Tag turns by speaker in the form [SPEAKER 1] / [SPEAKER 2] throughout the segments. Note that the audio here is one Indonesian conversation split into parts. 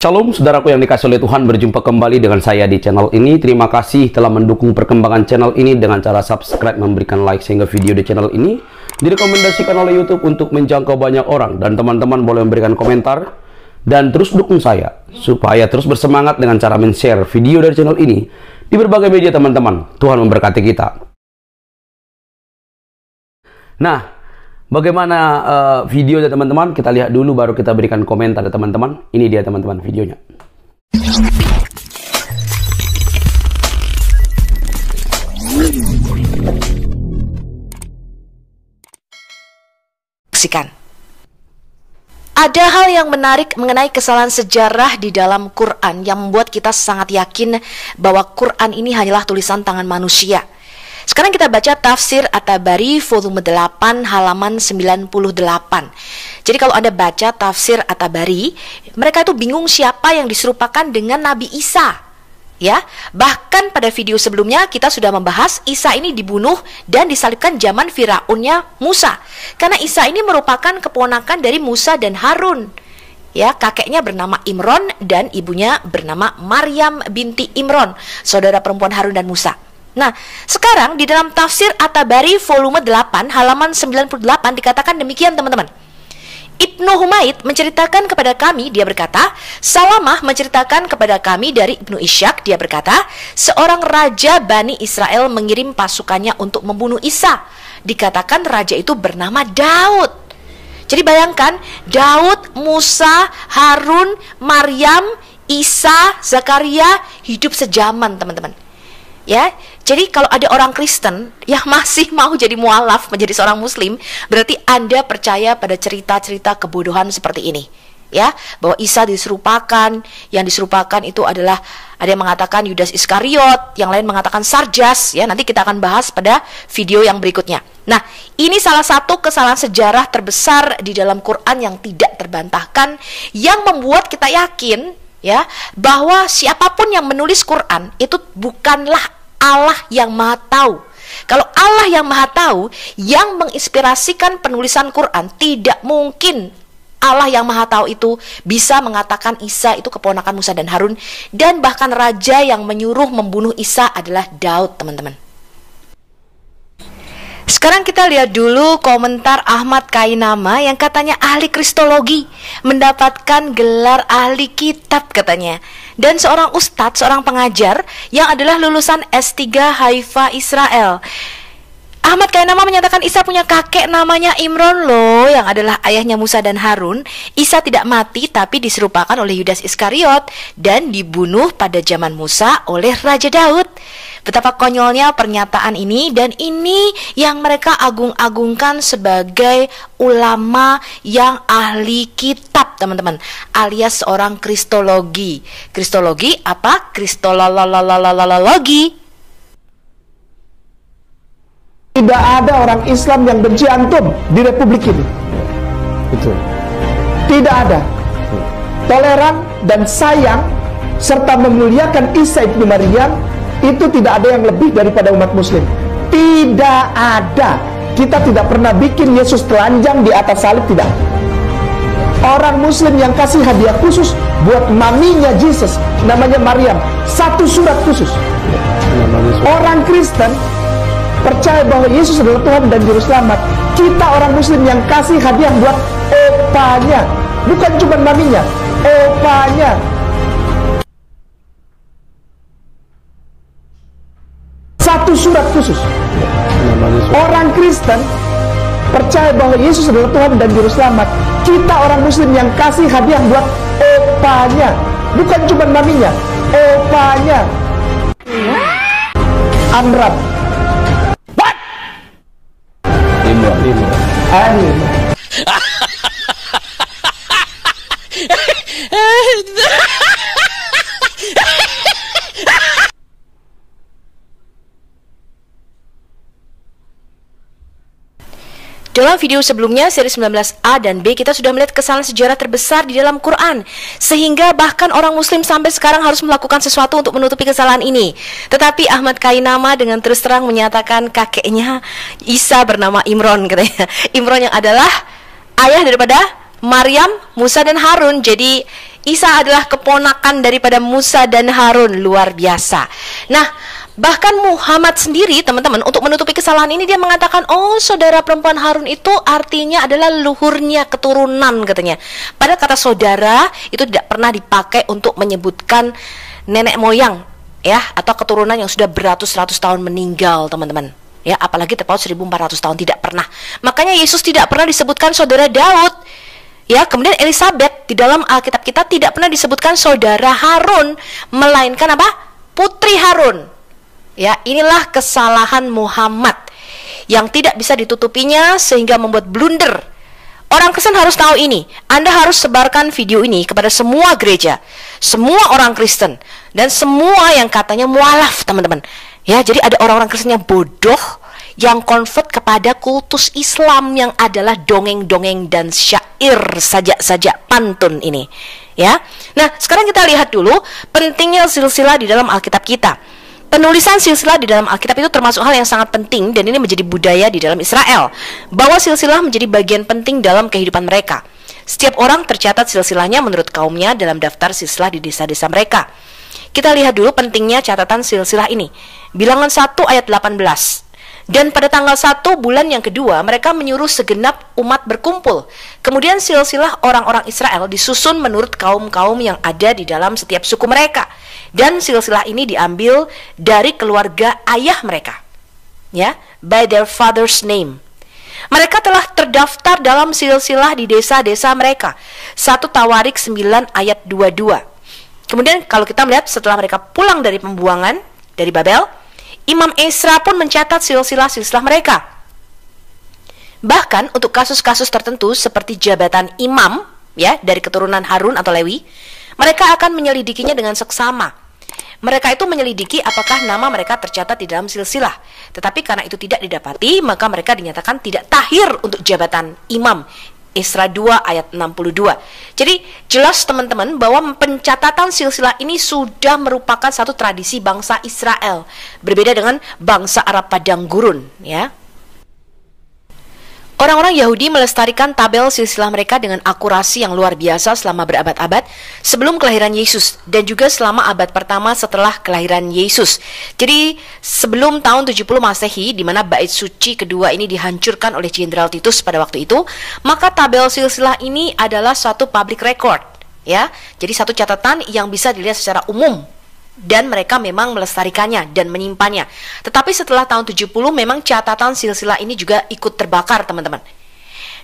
[SPEAKER 1] Shalom saudaraku yang dikasihi oleh Tuhan, berjumpa kembali dengan saya di channel ini. Terima kasih telah mendukung perkembangan channel ini dengan cara subscribe, memberikan like sehingga video di channel ini direkomendasikan oleh YouTube untuk menjangkau banyak orang. Dan teman-teman boleh memberikan komentar dan terus dukung saya supaya terus bersemangat dengan cara men-share video dari channel ini di berbagai media teman-teman. Tuhan memberkati kita. Nah, bagaimana videonya teman-teman? Kita lihat dulu baru kita berikan komentar ya teman-teman. Ini dia teman-teman videonya.
[SPEAKER 2] Ada hal yang menarik mengenai kesalahan sejarah di dalam Quran yang membuat kita sangat yakin bahwa Quran ini hanyalah tulisan tangan manusia. Sekarang kita baca tafsir At-Tabari volume 8 halaman 98. Jadi kalau Anda baca tafsir At-Tabari, mereka itu bingung siapa yang diserupakan dengan Nabi Isa. Ya, bahkan pada video sebelumnya kita sudah membahas Isa ini dibunuh dan disalibkan zaman Firaunnya Musa. Karena Isa ini merupakan keponakan dari Musa dan Harun. Ya, kakeknya bernama Imron dan ibunya bernama Maryam binti Imron, saudara perempuan Harun dan Musa. Nah, sekarang di dalam tafsir At-Tabari volume 8 halaman 98 dikatakan demikian teman-teman. Ibnu Humaid menceritakan kepada kami, dia berkata, Salamah menceritakan kepada kami dari Ibnu Ishaq, dia berkata, seorang raja Bani Israel mengirim pasukannya untuk membunuh Isa. Dikatakan raja itu bernama Daud. Jadi bayangkan, Daud, Musa, Harun, Maryam, Isa, Zakaria hidup sejaman teman-teman. Ya, jadi kalau ada orang Kristen yang masih mau jadi mualaf menjadi seorang Muslim, berarti Anda percaya pada cerita-cerita kebodohan seperti ini. Ya, bahwa Isa diserupakan, yang diserupakan itu adalah ada yang mengatakan Yudas Iskariot, yang lain mengatakan Sarjas. Ya, nanti kita akan bahas pada video yang berikutnya. Nah, ini salah satu kesalahan sejarah terbesar di dalam Quran yang tidak terbantahkan, yang membuat kita yakin ya bahwa siapapun yang menulis Quran itu bukanlah Allah yang Maha Tahu. Kalau Allah yang Maha Tahu yang menginspirasikan penulisan Quran, tidak mungkin Allah yang Maha Tahu itu bisa mengatakan Isa itu keponakan Musa dan Harun, dan bahkan raja yang menyuruh membunuh Isa adalah Daud, teman-teman. Sekarang kita lihat dulu komentar Ahmad Kainama yang katanya ahli kristologi, mendapatkan gelar ahli kitab katanya. Dan seorang ustadz, seorang pengajar yang adalah lulusan S3 Haifa Israel. Ahmad Kainama menyatakan Isa punya kakek namanya Imron loh, yang adalah ayahnya Musa dan Harun. Isa tidak mati tapi diserupakan oleh Yudas Iskariot dan dibunuh pada zaman Musa oleh Raja Daud. Betapa konyolnya pernyataan ini, dan ini yang mereka agung-agungkan sebagai ulama yang ahli kitab teman-teman, alias seorang kristologi. Kristologi apa? Kristologi.
[SPEAKER 3] Tidak ada orang Islam yang benci antum di republik ini. Betul. Tidak ada. Toleran dan sayang serta memuliakan Isa ibnu Maryam itu tidak ada yang lebih daripada umat muslim. Tidak ada. Kita tidak pernah bikin Yesus telanjang di atas salib, tidak. Orang muslim yang kasih hadiah khusus buat maminya Yesus, namanya Maryam, satu surat khusus. Orang Kristen percaya bahwa Yesus adalah Tuhan dan Juru Selamat. Kita orang muslim yang kasih hadiah buat opanya, bukan cuma maminya, opanya. Satu surat khusus. Orang Kristen percaya bahwa Yesus adalah Tuhan dan Juru Selamat. Kita orang muslim yang kasih hadiah buat opanya, bukan cuma maminya, opanya. Amram.
[SPEAKER 2] Dalam video sebelumnya, seri 19A dan B, kita sudah melihat kesalahan sejarah terbesar di dalam Quran, sehingga bahkan orang muslim sampai sekarang harus melakukan sesuatu untuk menutupi kesalahan ini. Tetapi Ahmad Kainama dengan terus terang menyatakan kakeknya Isa bernama Imron, katanya. Imron yang adalah ayah daripada Maryam, Musa dan Harun. Jadi Isa adalah keponakan daripada Musa dan Harun, luar biasa. Nah, bahkan Muhammad sendiri, teman-teman, untuk menutupi kesalahan ini dia mengatakan, oh, saudara perempuan Harun itu artinya adalah luhurnya keturunan, katanya. Padahal kata saudara itu tidak pernah dipakai untuk menyebutkan nenek moyang, ya, atau keturunan yang sudah beratus-ratus tahun meninggal, teman-teman. Ya, apalagi terpaut 1400 tahun, tidak pernah. Makanya Yesus tidak pernah disebutkan saudara Daud. Ya, kemudian Elizabeth di dalam Alkitab kita tidak pernah disebutkan saudara Harun, melainkan apa? Putri Harun. Ya, inilah kesalahan Muhammad yang tidak bisa ditutupinya sehingga membuat blunder. Orang Kristen harus tahu ini. Anda harus sebarkan video ini kepada semua gereja, semua orang Kristen, dan semua yang katanya mualaf, teman-teman. Ya, jadi ada orang-orang Kristen yang bodoh yang convert kepada kultus Islam yang adalah dongeng-dongeng dan syair saja pantun ini. Ya. Nah, sekarang kita lihat dulu pentingnya silsilah di dalam Alkitab kita. Penulisan silsilah di dalam Alkitab itu termasuk hal yang sangat penting, dan ini menjadi budaya di dalam Israel, bahwa silsilah menjadi bagian penting dalam kehidupan mereka. Setiap orang tercatat silsilahnya menurut kaumnya dalam daftar silsilah di desa-desa mereka. Kita lihat dulu pentingnya catatan silsilah ini. Bilangan 1 ayat 18. Dan pada tanggal 1 bulan yang kedua, mereka menyuruh segenap umat berkumpul. Kemudian silsilah orang-orang Israel disusun menurut kaum-kaum yang ada di dalam setiap suku mereka. Dan silsilah ini diambil dari keluarga ayah mereka. Ya, by their father's name. Mereka telah terdaftar dalam silsilah di desa-desa mereka. 1 Tawarik 9 ayat 22. Kemudian kalau kita melihat setelah mereka pulang dari pembuangan dari Babel, Imam Esra pun mencatat silsilah-silsilah mereka. Bahkan untuk kasus-kasus tertentu seperti jabatan imam, ya, dari keturunan Harun atau Lewi, mereka akan menyelidikinya dengan seksama. Mereka itu menyelidiki apakah nama mereka tercatat di dalam silsilah. Tetapi karena itu tidak didapati, maka mereka dinyatakan tidak tahir untuk jabatan imam. Esra 2 ayat 62. Jadi jelas teman-teman bahwa pencatatan silsilah ini sudah merupakan satu tradisi bangsa Israel, berbeda dengan bangsa Arab padang gurun, ya. Orang-orang Yahudi melestarikan tabel silsilah mereka dengan akurasi yang luar biasa selama berabad-abad sebelum kelahiran Yesus dan juga selama abad pertama setelah kelahiran Yesus. Jadi sebelum tahun 70 Masehi, di mana bait suci kedua ini dihancurkan oleh Jenderal Titus pada waktu itu, maka tabel silsilah ini adalah suatu public record, ya. Jadi satu catatan yang bisa dilihat secara umum. Dan mereka memang melestarikannya dan menyimpannya. Tetapi setelah tahun 70 memang catatan silsilah ini juga ikut terbakar, teman-teman.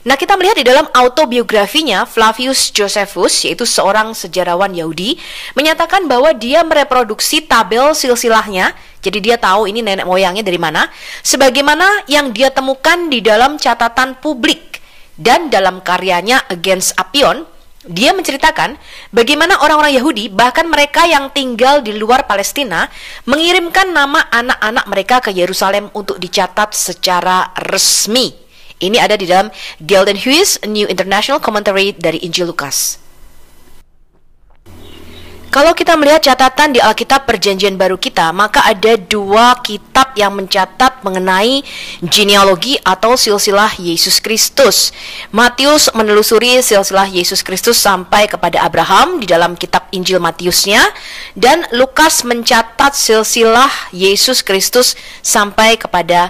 [SPEAKER 2] Nah, kita melihat di dalam autobiografinya Flavius Josephus, yaitu seorang sejarawan Yahudi, menyatakan bahwa dia mereproduksi tabel silsilahnya. Jadi dia tahu ini nenek moyangnya dari mana, sebagaimana yang dia temukan di dalam catatan publik. Dan dalam karyanya Against Apion, dia menceritakan bagaimana orang-orang Yahudi, bahkan mereka yang tinggal di luar Palestina, mengirimkan nama anak-anak mereka ke Yerusalem untuk dicatat secara resmi. Ini ada di dalam Gelden Huis New International Commentary dari Injil Lukas. Kalau kita melihat catatan di Alkitab Perjanjian Baru kita, maka ada dua kitab yang mencatat mengenai genealogi atau silsilah Yesus Kristus. Matius menelusuri silsilah Yesus Kristus sampai kepada Abraham di dalam kitab Injil Matiusnya, dan Lukas mencatat silsilah Yesus Kristus sampai kepada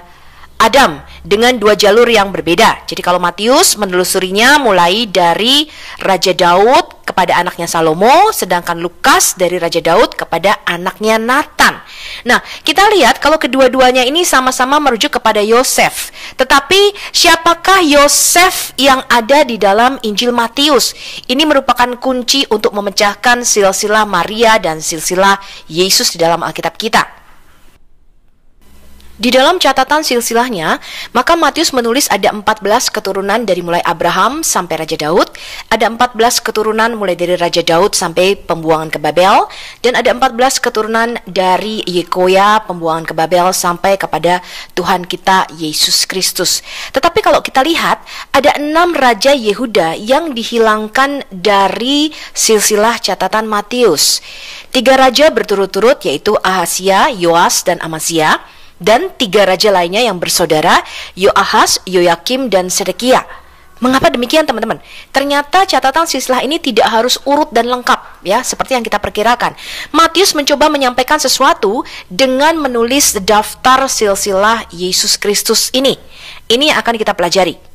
[SPEAKER 2] Adam dengan dua jalur yang berbeda. Jadi kalau Matius menelusurinya mulai dari Raja Daud kepada anaknya Salomo, sedangkan Lukas dari Raja Daud kepada anaknya Nathan. Nah, kita lihat kalau kedua-duanya ini sama-sama merujuk kepada Yosef. Tetapi siapakah Yosef yang ada di dalam Injil Matius? Ini merupakan kunci untuk memecahkan silsilah Maria dan silsilah Yesus di dalam Alkitab kita. Di dalam catatan silsilahnya, maka Matius menulis ada 14 keturunan dari mulai Abraham sampai Raja Daud, ada 14 keturunan mulai dari Raja Daud sampai pembuangan ke Babel, dan ada 14 keturunan dari Yekoya pembuangan ke Babel sampai kepada Tuhan kita Yesus Kristus. Tetapi kalau kita lihat, ada 6 raja Yehuda yang dihilangkan dari silsilah catatan Matius. 3 raja berturut-turut, yaitu Ahasia, Yoas, dan Amazia, dan 3 raja lainnya yang bersaudara, Yoahas, Yoyakim, dan Sedekia. Mengapa demikian, teman-teman? Ternyata catatan silsilah ini tidak harus urut dan lengkap, ya, seperti yang kita perkirakan. Matius mencoba menyampaikan sesuatu dengan menulis daftar silsilah Yesus Kristus ini. Ini yang akan kita pelajari.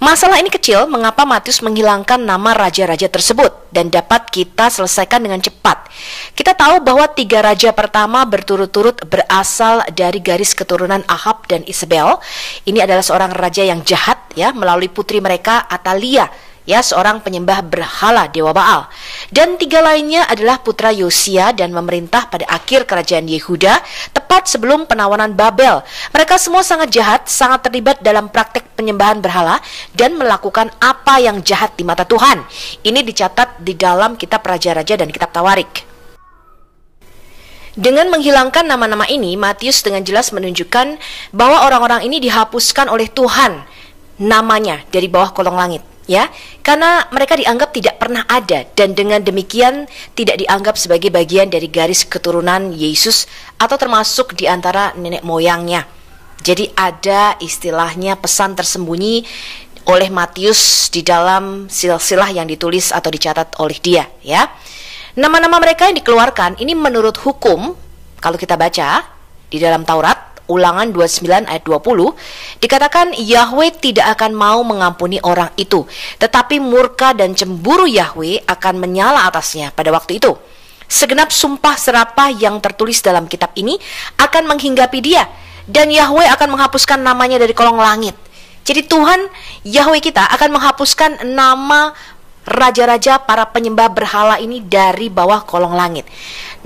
[SPEAKER 2] Masalah ini kecil, mengapa Matius menghilangkan nama raja-raja tersebut dan dapat kita selesaikan dengan cepat. Kita tahu bahwa 3 raja pertama berturut-turut berasal dari garis keturunan Ahab dan Isabel. Ini adalah seorang raja yang jahat, ya, melalui putri mereka Atalia, ya, seorang penyembah berhala dewa Baal. Dan 3 lainnya adalah putra Yosia dan memerintah pada akhir kerajaan Yehuda, tepat sebelum penawanan Babel. Mereka semua sangat jahat, sangat terlibat dalam praktek penyembahan berhala dan melakukan apa yang jahat di mata Tuhan. Ini dicatat di dalam kitab Raja-Raja dan kitab Tawarik. Dengan menghilangkan nama-nama ini, Matius dengan jelas menunjukkan bahwa orang-orang ini dihapuskan oleh Tuhan namanya dari bawah kolong langit, ya, karena mereka dianggap tidak pernah ada dan dengan demikian tidak dianggap sebagai bagian dari garis keturunan Yesus atau termasuk di antara nenek moyangnya. Jadi ada istilahnya pesan tersembunyi oleh Matius di dalam silsilah yang ditulis atau dicatat oleh dia, ya. Nama-nama mereka yang dikeluarkan ini menurut hukum, kalau kita baca di dalam Taurat Ulangan 29 ayat 20, dikatakan Yahweh tidak akan mau mengampuni orang itu, tetapi murka dan cemburu Yahweh akan menyala atasnya pada waktu itu. Segenap sumpah serapah yang tertulis dalam kitab ini akan menghinggapi dia, dan Yahweh akan menghapuskan namanya dari kolong langit. Jadi Tuhan, Yahweh kita akan menghapuskan nama raja-raja para penyembah berhala ini dari bawah kolong langit.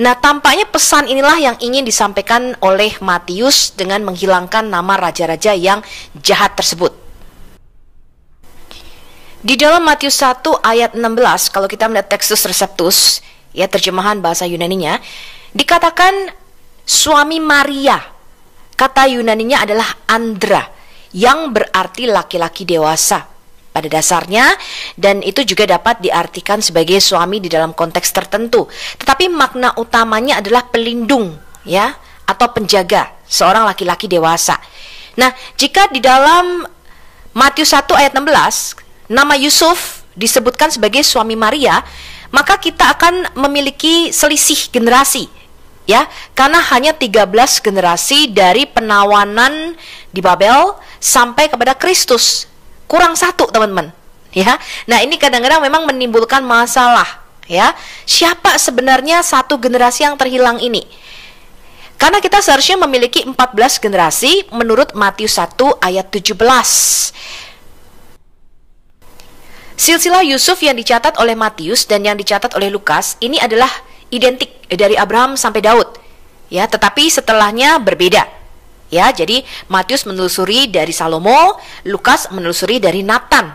[SPEAKER 2] Nah, tampaknya pesan inilah yang ingin disampaikan oleh Matius dengan menghilangkan nama raja-raja yang jahat tersebut. Di dalam Matius 1 ayat 16, kalau kita melihat Textus Receptus, ya, terjemahan bahasa Yunaninya, dikatakan suami Maria. Kata Yunaninya adalah Andra, yang berarti laki-laki dewasa pada dasarnya, dan itu juga dapat diartikan sebagai suami di dalam konteks tertentu. Tetapi makna utamanya adalah pelindung, ya, atau penjaga seorang laki-laki dewasa. Nah, jika di dalam Matius 1 ayat 16 nama Yusuf disebutkan sebagai suami Maria, maka kita akan memiliki selisih generasi, ya, karena hanya 13 generasi dari penawanan di Babel sampai kepada Kristus. Kurang 1, teman-teman, ya. Nah, ini kadang-kadang memang menimbulkan masalah, ya. Siapa sebenarnya satu generasi yang terhilang ini? Karena kita seharusnya memiliki 14 generasi menurut Matius 1 ayat 17. Silsilah Yusuf yang dicatat oleh Matius dan yang dicatat oleh Lukas ini adalah identik dari Abraham sampai Daud, ya, tetapi setelahnya berbeda. Ya, jadi Matius menelusuri dari Salomo, Lukas menelusuri dari Nathan.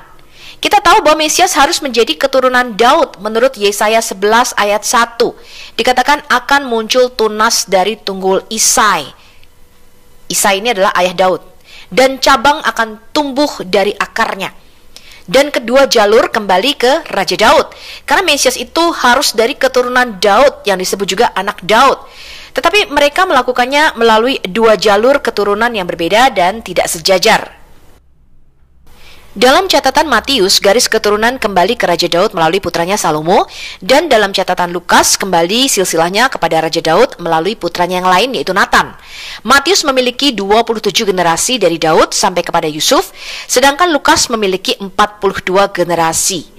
[SPEAKER 2] Kita tahu bahwa Mesias harus menjadi keturunan Daud menurut Yesaya 11 ayat 1. Dikatakan akan muncul tunas dari tunggul Isai. Isai ini adalah ayah Daud. Dan cabang akan tumbuh dari akarnya. Dan kedua jalur kembali ke Raja Daud. Karena Mesias itu harus dari keturunan Daud yang disebut juga anak Daud. Tetapi mereka melakukannya melalui 2 jalur keturunan yang berbeda dan tidak sejajar. Dalam catatan Matius, garis keturunan kembali ke Raja Daud melalui putranya Salomo, dan dalam catatan Lukas kembali silsilahnya kepada Raja Daud melalui putranya yang lain yaitu Nathan. Matius memiliki 27 generasi dari Daud sampai kepada Yusuf, sedangkan Lukas memiliki 42 generasi.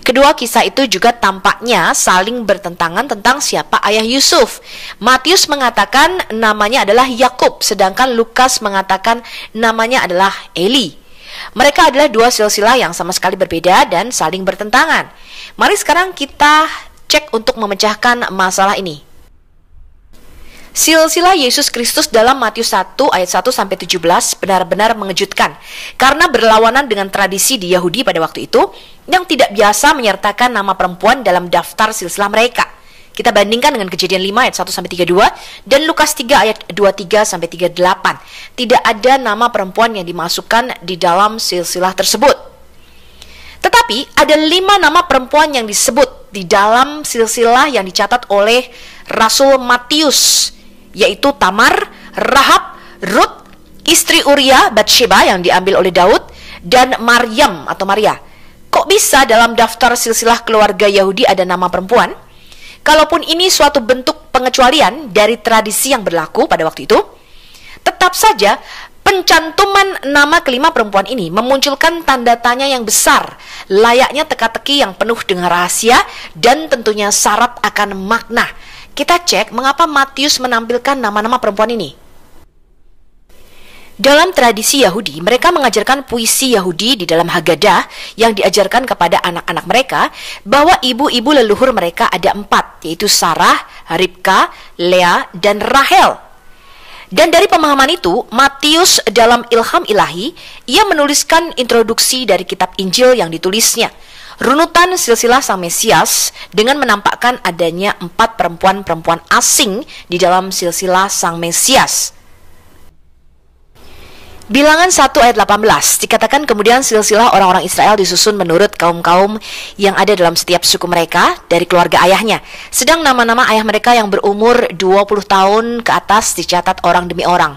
[SPEAKER 2] Kedua kisah itu juga tampaknya saling bertentangan tentang siapa ayah Yusuf. Matius mengatakan namanya adalah Yakub, sedangkan Lukas mengatakan namanya adalah Eli. Mereka adalah 2 silsilah yang sama sekali berbeda dan saling bertentangan. Mari sekarang kita cek untuk memecahkan masalah ini. Silsilah Yesus Kristus dalam Matius 1 ayat 1 sampai 17 benar-benar mengejutkan karena berlawanan dengan tradisi di Yahudi pada waktu itu yang tidak biasa menyertakan nama perempuan dalam daftar silsilah mereka. Kita bandingkan dengan Kejadian 5 ayat 1 sampai 32 dan Lukas 3 ayat 23 sampai 38. Tidak ada nama perempuan yang dimasukkan di dalam silsilah tersebut. Tetapi ada 5 nama perempuan yang disebut di dalam silsilah yang dicatat oleh Rasul Matius, yaitu Tamar, Rahab, Ruth, istri Uria, Batsheba yang diambil oleh Daud, dan Maryam atau Maria. Kok bisa dalam daftar silsilah keluarga Yahudi ada nama perempuan? Kalaupun ini suatu bentuk pengecualian dari tradisi yang berlaku pada waktu itu, tetap saja pencantuman nama kelima perempuan ini memunculkan tanda tanya yang besar, layaknya teka-teki yang penuh dengan rahasia dan tentunya syarat akan makna. Kita cek mengapa Matius menampilkan nama-nama perempuan ini. Dalam tradisi Yahudi, mereka mengajarkan puisi Yahudi di dalam Haggadah yang diajarkan kepada anak-anak mereka bahwa ibu-ibu leluhur mereka ada 4, yaitu Sarah, Ribka, Lea, dan Rahel. Dan dari pemahaman itu, Matius dalam ilham ilahi, ia menuliskan introduksi dari kitab Injil yang ditulisnya, runutan silsilah Sang Mesias, dengan menampakkan adanya 4 perempuan-perempuan asing di dalam silsilah Sang Mesias. Bilangan 1 ayat 18 dikatakan kemudian silsilah orang-orang Israel disusun menurut kaum-kaum yang ada dalam setiap suku mereka dari keluarga ayahnya. Sedang nama-nama ayah mereka yang berumur 20 tahun ke atas dicatat orang demi orang.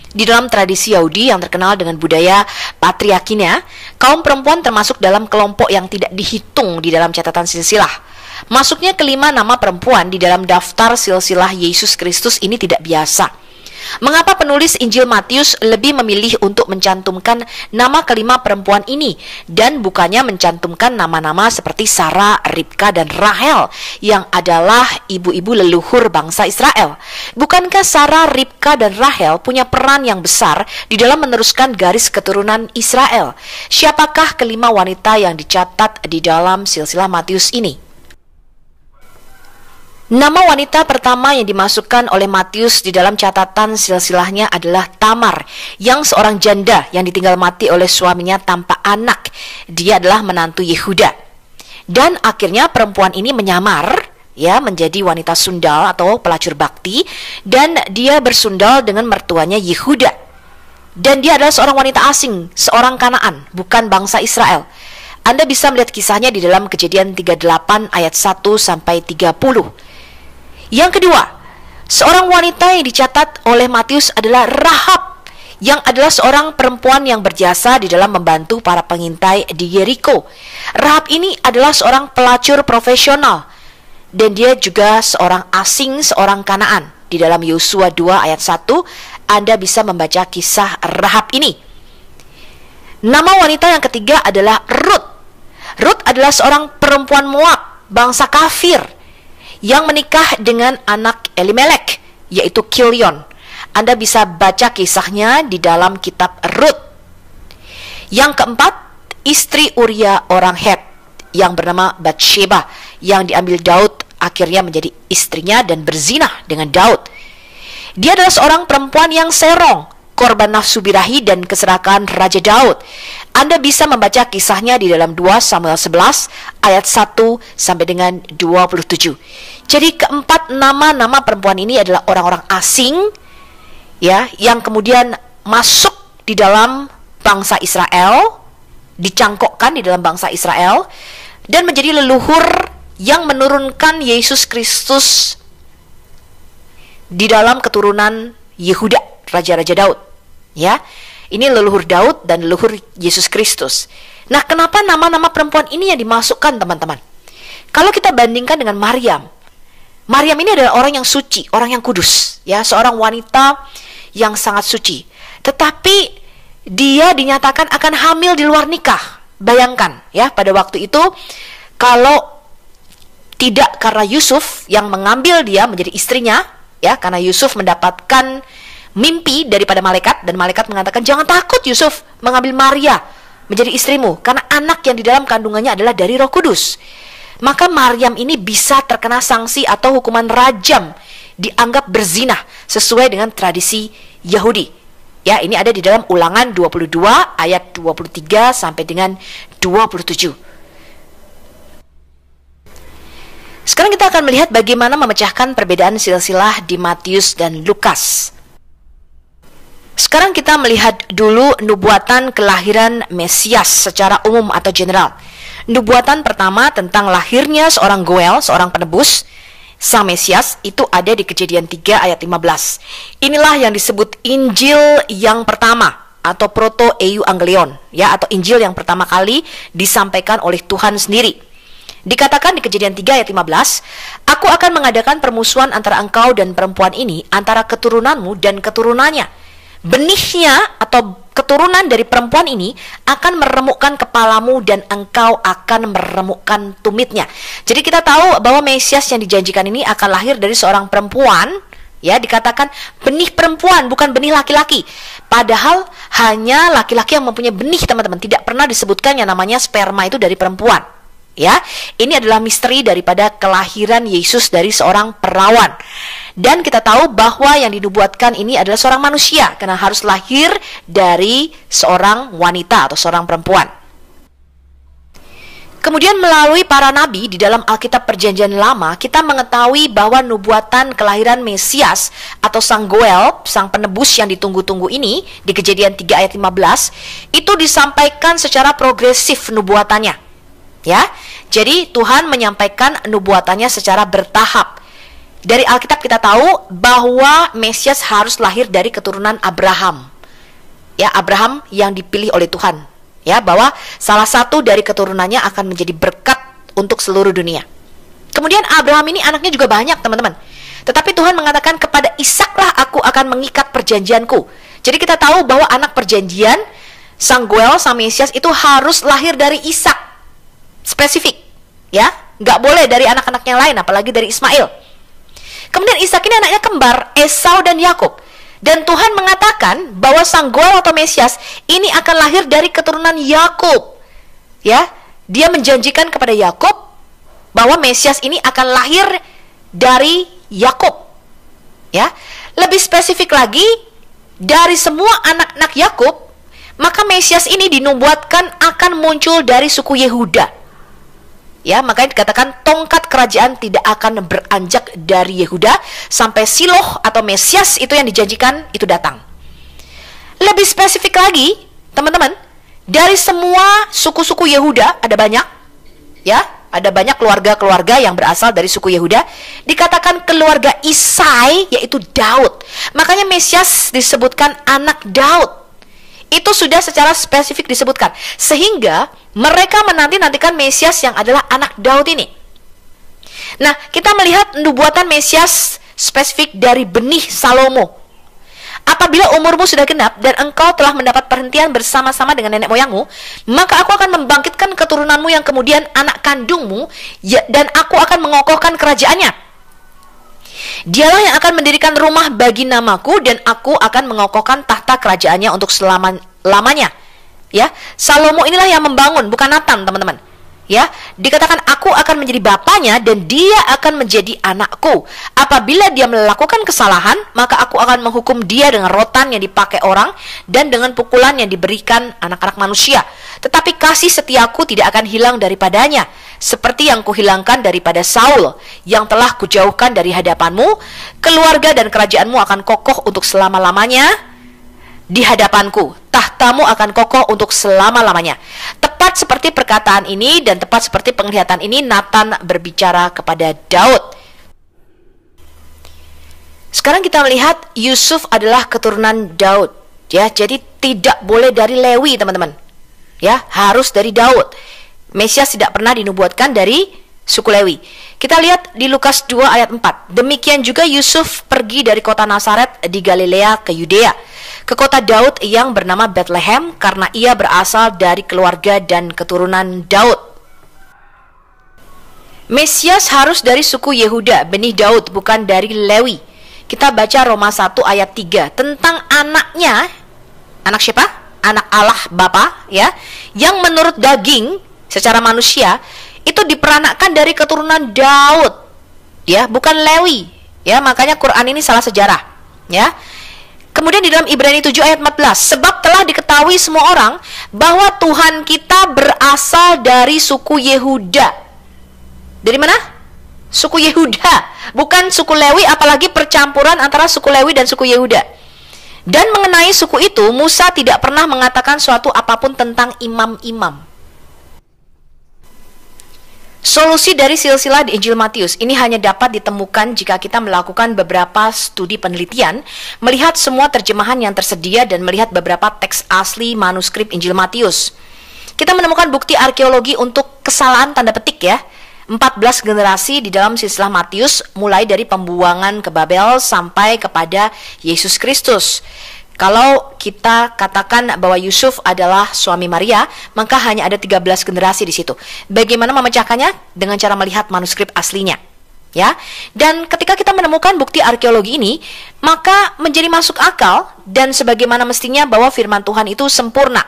[SPEAKER 2] Di dalam tradisi Yahudi yang terkenal dengan budaya patriarkinya, kaum perempuan termasuk dalam kelompok yang tidak dihitung di dalam catatan silsilah. Masuknya kelima nama perempuan di dalam daftar silsilah Yesus Kristus ini tidak biasa. Mengapa penulis Injil Matius lebih memilih untuk mencantumkan nama kelima perempuan ini dan bukannya mencantumkan nama-nama seperti Sarah, Ribka, dan Rahel yang adalah ibu-ibu leluhur bangsa Israel? Bukankah Sarah, Ribka, dan Rahel punya peran yang besar di dalam meneruskan garis keturunan Israel? Siapakah kelima wanita yang dicatat di dalam silsilah Matius ini? Nama wanita pertama yang dimasukkan oleh Matius di dalam catatan silsilahnya adalah Tamar, yang seorang janda yang ditinggal mati oleh suaminya tanpa anak. Dia adalah menantu Yehuda. Dan akhirnya perempuan ini menyamar menjadi wanita sundal atau pelacur bakti, dan dia bersundal dengan mertuanya Yehuda. Dan dia adalah seorang wanita asing, seorang Kanaan, bukan bangsa Israel. Anda bisa melihat kisahnya di dalam Kejadian 38 ayat 1 sampai 30. Yang kedua, seorang wanita yang dicatat oleh Matius adalah Rahab, yang adalah seorang perempuan yang berjasa di dalam membantu para pengintai di Yeriko. Rahab ini adalah seorang pelacur profesional, dan dia juga seorang asing, seorang Kanaan. Di dalam Yosua 2 ayat 1, Anda bisa membaca kisah Rahab ini. Nama wanita yang ketiga adalah Rut. Rut adalah seorang perempuan Moab, bangsa kafir, yang menikah dengan anak Elimelek, yaitu Kilion. Anda bisa baca kisahnya di dalam kitab Rut. Yang keempat, istri Uria orang Het, yang bernama Batsheba, yang diambil Daud akhirnya menjadi istrinya dan berzinah dengan Daud. Dia adalah seorang perempuan yang serong, korban nafsu birahi dan keserakahan Raja Daud. Anda bisa membaca kisahnya di dalam 2 Samuel 11 ayat 1 sampai dengan 27. Jadi keempat nama-nama perempuan ini adalah orang-orang asing yang kemudian masuk di dalam bangsa Israel, dicangkokkan di dalam bangsa Israel, dan menjadi leluhur yang menurunkan Yesus Kristus di dalam keturunan Yehuda, Raja-Raja Daud. Ini leluhur Daud dan leluhur Yesus Kristus. Nah, kenapa nama-nama perempuan ini yang dimasukkan, teman-teman? Kalau kita bandingkan dengan Maryam ini adalah orang yang suci, orang yang kudus, seorang wanita yang sangat suci. Tetapi dia dinyatakan akan hamil di luar nikah. Bayangkan, pada waktu itu, kalau tidak karena Yusuf yang mengambil dia menjadi istrinya, karena Yusuf mendapatkan mimpi daripada malaikat, dan malaikat mengatakan, jangan takut Yusuf mengambil Maria menjadi istrimu, karena anak yang di dalam kandungannya adalah dari Roh Kudus. Maka Maryam ini bisa terkena sanksi atau hukuman rajam, dianggap berzinah sesuai dengan tradisi Yahudi. Ini ada di dalam Ulangan 22 ayat 23 sampai dengan 27. Sekarang kita akan melihat bagaimana memecahkan perbedaan silsilah di Matius dan Lukas. Sekarang kita melihat dulu nubuatan kelahiran Mesias secara umum atau general. Nubuatan pertama tentang lahirnya seorang Goel, seorang penebus, Sang Mesias, itu ada di Kejadian 3 ayat 15. Inilah yang disebut Injil yang pertama, atau proto-euangelion, ya, atau Injil yang pertama kali disampaikan oleh Tuhan sendiri. Dikatakan di Kejadian 3 ayat 15, "Aku akan mengadakan permusuhan antara engkau dan perempuan ini, antara keturunanmu dan keturunannya. Benihnya atau keturunan dari perempuan ini akan meremukkan kepalamu dan engkau akan meremukkan tumitnya." Jadi kita tahu bahwa Mesias yang dijanjikan ini akan lahir dari seorang perempuan. Ya, dikatakan benih perempuan, bukan benih laki-laki. Padahal hanya laki-laki yang mempunyai benih, teman-teman. Tidak pernah disebutkan yang namanya sperma itu dari perempuan. Ya, ini adalah misteri daripada kelahiran Yesus dari seorang perawan. Dan kita tahu bahwa yang dinubuatkan ini adalah seorang manusia, karena harus lahir dari seorang wanita atau seorang perempuan. Kemudian melalui para nabi di dalam Alkitab Perjanjian Lama, kita mengetahui bahwa nubuatan kelahiran Mesias atau Sang Goel, Sang Penebus yang ditunggu-tunggu ini, di Kejadian 3 ayat 15, itu disampaikan secara progresif nubuatannya. Ya, jadi Tuhan menyampaikan nubuatannya secara bertahap. Dari Alkitab kita tahu bahwa Mesias harus lahir dari keturunan Abraham. Ya, Abraham yang dipilih oleh Tuhan. Ya, bahwa salah satu dari keturunannya akan menjadi berkat untuk seluruh dunia. Kemudian Abraham ini anaknya juga banyak, teman-teman. Tetapi Tuhan mengatakan kepada Ishaklah aku akan mengikat perjanjianku. Jadi kita tahu bahwa anak perjanjian, Sang Goel, Sang Mesias itu harus lahir dari Ishak. Spesifik, ya, nggak boleh dari anak-anak yang lain, apalagi dari Ismail. Kemudian Ishak ini anaknya kembar, Esau dan Yakub. Dan Tuhan mengatakan bahwa Sang Goel atau Mesias ini akan lahir dari keturunan Yakub. Ya, dia menjanjikan kepada Yakub bahwa Mesias ini akan lahir dari Yakub. Ya, lebih spesifik lagi, dari semua anak-anak Yakub, maka Mesias ini dinubuatkan akan muncul dari suku Yehuda. Ya, makanya dikatakan tongkat kerajaan tidak akan beranjak dari Yehuda sampai Siloh atau Mesias itu yang dijanjikan itu datang. Lebih spesifik lagi, teman-teman, dari semua suku-suku Yehuda ada banyak, ya, ada banyak keluarga-keluarga yang berasal dari suku Yehuda. Dikatakan keluarga Isai, yaitu Daud. Makanya Mesias disebutkan anak Daud. Itu sudah secara spesifik disebutkan, sehingga mereka menanti-nantikan Mesias yang adalah anak Daud ini. Nah, kita melihat nubuatan Mesias spesifik dari benih Salomo. Apabila umurmu sudah genap dan engkau telah mendapat perhentian bersama-sama dengan nenek moyangmu, maka aku akan membangkitkan keturunanmu yang kemudian anak kandungmu, dan aku akan mengokohkan kerajaannya. Dialah yang akan mendirikan rumah bagi namaku, dan aku akan mengokohkan tahta kerajaannya untuk selama-lamanya. Ya, Salomo inilah yang membangun, bukan Nathan, teman-teman. Ya, dikatakan aku akan menjadi bapaknya dan dia akan menjadi anakku. Apabila dia melakukan kesalahan, maka aku akan menghukum dia dengan rotan yang dipakai orang dan dengan pukulan yang diberikan anak-anak manusia. Tetapi kasih setiaku tidak akan hilang daripadanya, seperti yang kuhilangkan daripada Saul yang telah kujauhkan dari hadapanmu. Keluarga dan kerajaanmu akan kokoh untuk selama-lamanya di hadapanku. Tahtamu akan kokoh untuk selama-lamanya. Tepat seperti perkataan ini dan tepat seperti penglihatan ini, Nathan berbicara kepada Daud. Sekarang kita melihat Yusuf adalah keturunan Daud. Ya, jadi tidak boleh dari Lewi, teman-teman. Ya, harus dari Daud. Mesias tidak pernah dinubuatkan dari suku Lewi. Kita lihat di Lukas 2 ayat 4. Demikian juga Yusuf pergi dari kota Nazaret di Galilea ke Yudea, ke kota Daud yang bernama Bethlehem, karena ia berasal dari keluarga dan keturunan Daud. Mesias harus dari suku Yehuda, benih Daud, bukan dari Lewi. Kita baca Roma 1 ayat 3 tentang anaknya. Anak siapa? Anak Allah Bapa, ya, yang menurut daging secara manusia itu diperanakkan dari keturunan Daud, ya, bukan Lewi. Ya, makanya Quran ini salah sejarah, ya. Kemudian di dalam Ibrani 7 ayat 14, sebab telah diketahui semua orang bahwa Tuhan kita berasal dari suku Yehuda. Dari mana? Suku Yehuda, bukan suku Lewi, apalagi percampuran antara suku Lewi dan suku Yehuda. Dan mengenai suku itu, Musa tidak pernah mengatakan suatu apapun tentang imam-imam. Solusi dari silsilah di Injil Matius ini hanya dapat ditemukan jika kita melakukan beberapa studi penelitian, melihat semua terjemahan yang tersedia dan melihat beberapa teks asli manuskrip Injil Matius. Kita menemukan bukti arkeologi untuk kesalahan tanda petik ya, 14 generasi di dalam silsilah Matius, mulai dari pembuangan ke Babel sampai kepada Yesus Kristus. Kalau kita katakan bahwa Yusuf adalah suami Maria, maka hanya ada 13 generasi di situ. Bagaimana memecahkannya? Dengan cara melihat manuskrip aslinya. Ya. Dan ketika kita menemukan bukti arkeologi ini, maka menjadi masuk akal dan sebagaimana mestinya bahwa firman Tuhan itu sempurna.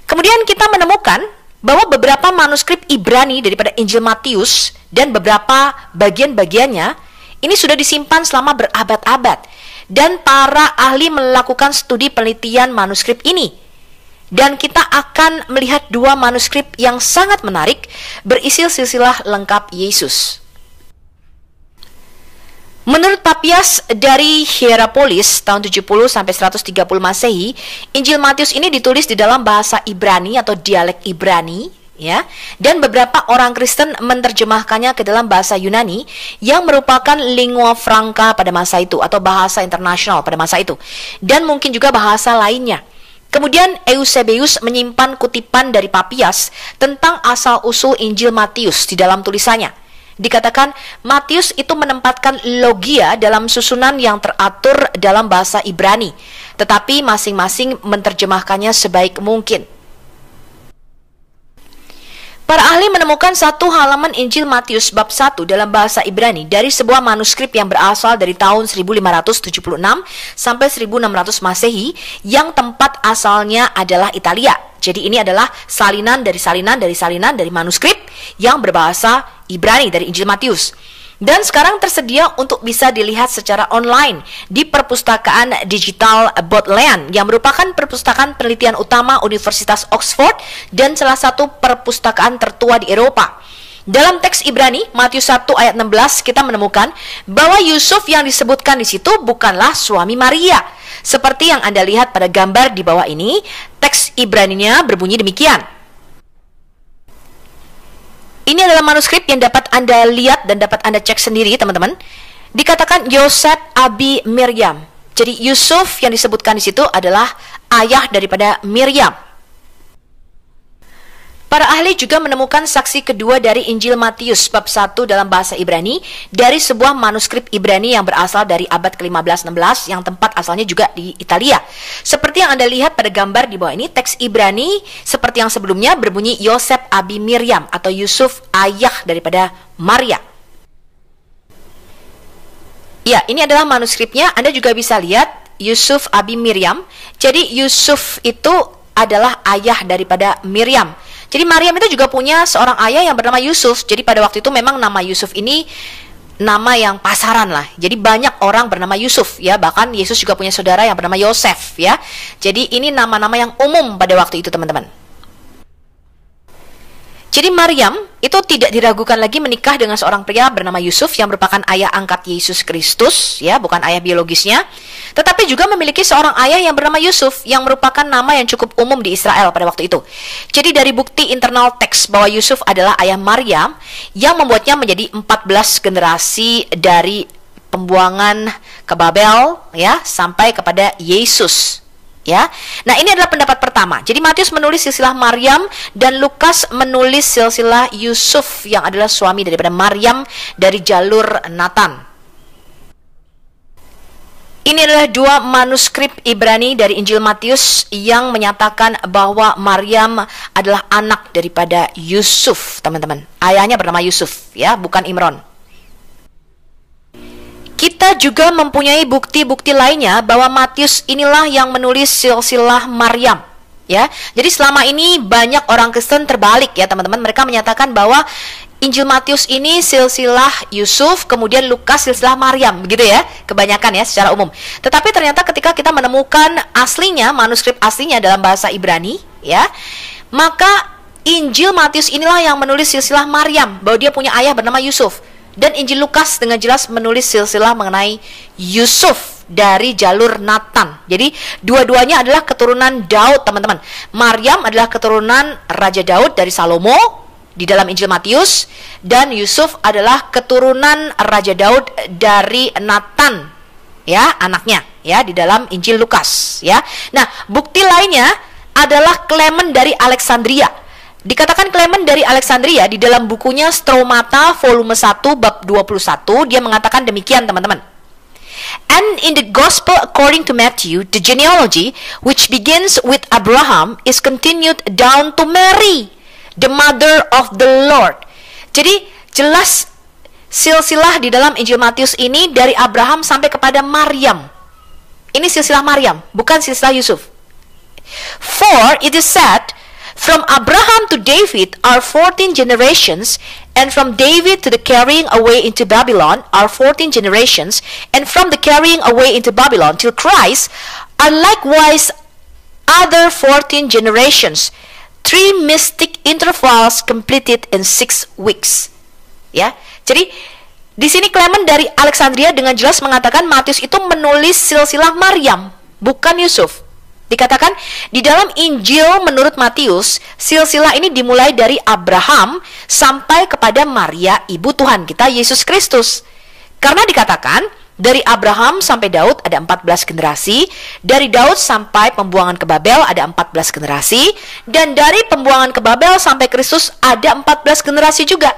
[SPEAKER 2] Kemudian kita menemukan bahwa beberapa manuskrip Ibrani daripada Injil Matius dan beberapa bagian-bagiannya ini sudah disimpan selama berabad-abad. Dan para ahli melakukan studi penelitian manuskrip ini. Dan kita akan melihat dua manuskrip yang sangat menarik berisi silsilah lengkap Yesus. Menurut Papias dari Hierapolis tahun 70 sampai 130 Masehi, Injil Matius ini ditulis di dalam bahasa Ibrani atau dialek Ibrani. Ya, dan beberapa orang Kristen menerjemahkannya ke dalam bahasa Yunani yang merupakan lingua franca pada masa itu atau bahasa internasional pada masa itu, dan mungkin juga bahasa lainnya. Kemudian Eusebius menyimpan kutipan dari Papias tentang asal-usul Injil Matius di dalam tulisannya. Dikatakan Matius itu menempatkan logia dalam susunan yang teratur dalam bahasa Ibrani, tetapi masing-masing menerjemahkannya sebaik mungkin. Para ahli menemukan satu halaman Injil Matius bab 1 dalam bahasa Ibrani dari sebuah manuskrip yang berasal dari tahun 1576 sampai 1600 Masehi yang tempat asalnya adalah Italia. Jadi ini adalah salinan dari manuskrip yang berbahasa Ibrani dari Injil Matius. Dan sekarang tersedia untuk bisa dilihat secara online di perpustakaan digital Bodleian yang merupakan perpustakaan penelitian utama Universitas Oxford dan salah satu perpustakaan tertua di Eropa. Dalam teks Ibrani, Matius 1 ayat 16, kita menemukan bahwa Yusuf yang disebutkan di situ bukanlah suami Maria. Seperti yang Anda lihat pada gambar di bawah ini, teks Ibraninya berbunyi demikian. Ini adalah manuskrip yang dapat Anda lihat dan dapat Anda cek sendiri, teman-teman. Dikatakan Yosef Abi Miriam. Jadi Yusuf yang disebutkan di situ adalah ayah daripada Miriam. Para ahli juga menemukan saksi kedua dari Injil Matius bab 1 dalam bahasa Ibrani dari sebuah manuskrip Ibrani yang berasal dari abad ke-15-16 yang tempat asalnya juga di Italia. Seperti yang Anda lihat pada gambar di bawah ini, teks Ibrani seperti yang sebelumnya berbunyi Yosef Abi Miriam atau Yusuf ayah daripada Maria. Ya, ini adalah manuskripnya. Anda juga bisa lihat Yusuf Abi Miriam. Jadi Yusuf itu adalah ayah daripada Miriam. Jadi Maryam itu juga punya seorang ayah yang bernama Yusuf. Jadi pada waktu itu memang nama Yusuf ini nama yang pasaran lah. Jadi banyak orang bernama Yusuf ya. Bahkan Yesus juga punya saudara yang bernama Yosef ya. Jadi ini nama-nama yang umum pada waktu itu, teman-teman. Jadi Maryam itu tidak diragukan lagi menikah dengan seorang pria bernama Yusuf yang merupakan ayah angkat Yesus Kristus ya, bukan ayah biologisnya. Tetapi juga memiliki seorang ayah yang bernama Yusuf yang merupakan nama yang cukup umum di Israel pada waktu itu. Jadi dari bukti internal teks bahwa Yusuf adalah ayah Maryam yang membuatnya menjadi 14 generasi dari pembuangan ke Babel ya sampai kepada Yesus. Ya, nah ini adalah pendapat pertama. Jadi Matius menulis silsilah Maryam dan Lukas menulis silsilah Yusuf yang adalah suami daripada Maryam dari jalur Nathan. Ini adalah dua manuskrip Ibrani dari Injil Matius yang menyatakan bahwa Maryam adalah anak daripada Yusuf, teman-teman. Ayahnya bernama Yusuf, ya, bukan Imron. Kita juga mempunyai bukti-bukti lainnya bahwa Matius inilah yang menulis silsilah Maryam, ya. Jadi selama ini banyak orang Kristen terbalik ya, teman-teman. Mereka menyatakan bahwa Injil Matius ini silsilah Yusuf, kemudian Lukas silsilah Maryam, begitu ya. Kebanyakan ya secara umum. Tetapi ternyata ketika kita menemukan aslinya, manuskrip aslinya dalam bahasa Ibrani, ya, maka Injil Matius inilah yang menulis silsilah Maryam, bahwa dia punya ayah bernama Yusuf. Dan Injil Lukas dengan jelas menulis silsilah mengenai Yusuf dari jalur Nathan. Jadi dua-duanya adalah keturunan Daud, teman-teman. Maryam adalah keturunan Raja Daud dari Salomo, di dalam Injil Matius, dan Yusuf adalah keturunan Raja Daud dari Nathan, ya, anaknya, ya, di dalam Injil Lukas, ya. Nah, bukti lainnya adalah Clement dari Alexandria. Dikatakan Clement dari Alexandria di dalam bukunya Stromata volume 1 bab 21, dia mengatakan demikian, teman-teman. And in the gospel according to Matthew, the genealogy which begins with Abraham is continued down to Mary, the mother of the Lord. Jadi jelas silsilah di dalam Injil Matius ini dari Abraham sampai kepada Maryam. Ini silsilah Maryam, bukan silsilah Yusuf. For it is said, from Abraham to David are 14 generations, and from David to the carrying away into Babylon are 14 generations, and from the carrying away into Babylon till Christ are likewise other 14 generations. 3 mystic intervals completed in 6 weeks. Ya, jadi di sini Clement dari Alexandria dengan jelas mengatakan Matius itu menulis silsilah Maryam, bukan Yusuf. Dikatakan di dalam Injil menurut Matius, silsilah ini dimulai dari Abraham sampai kepada Maria, ibu Tuhan kita Yesus Kristus. Karena dikatakan dari Abraham sampai Daud ada 14 generasi, dari Daud sampai pembuangan ke Babel ada 14 generasi, dan dari pembuangan ke Babel sampai Kristus ada 14 generasi juga.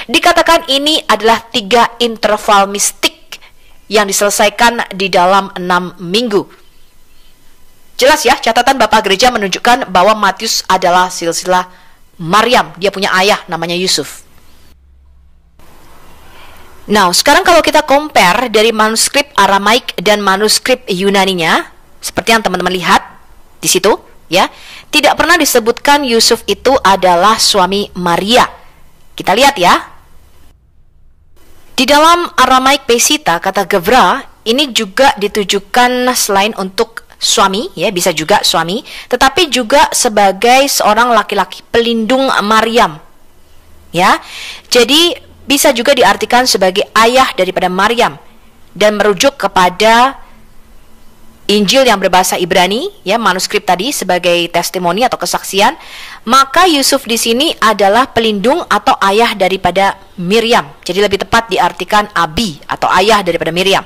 [SPEAKER 2] Dikatakan ini adalah 3 interval mistik yang diselesaikan di dalam 6 minggu. Jelas ya, catatan Bapak Gereja menunjukkan bahwa Matius adalah silsilah Maryam. Dia punya ayah namanya Yusuf. Nah, sekarang kalau kita compare dari manuskrip Aramaik dan manuskrip Yunaninya, seperti yang teman-teman lihat di situ, ya, tidak pernah disebutkan Yusuf itu adalah suami Maria. Kita lihat ya. Di dalam Aramaik Pesita, kata Gevra, ini juga ditujukan selain untuk suami, ya, bisa juga suami, tetapi juga sebagai seorang laki-laki pelindung Maryam, ya. Jadi bisa juga diartikan sebagai ayah daripada Maryam dan merujuk kepada Injil yang berbahasa Ibrani, ya, manuskrip tadi sebagai testimoni atau kesaksian. Maka Yusuf di sini adalah pelindung atau ayah daripada Miriam. Jadi lebih tepat diartikan abi atau ayah daripada Miriam.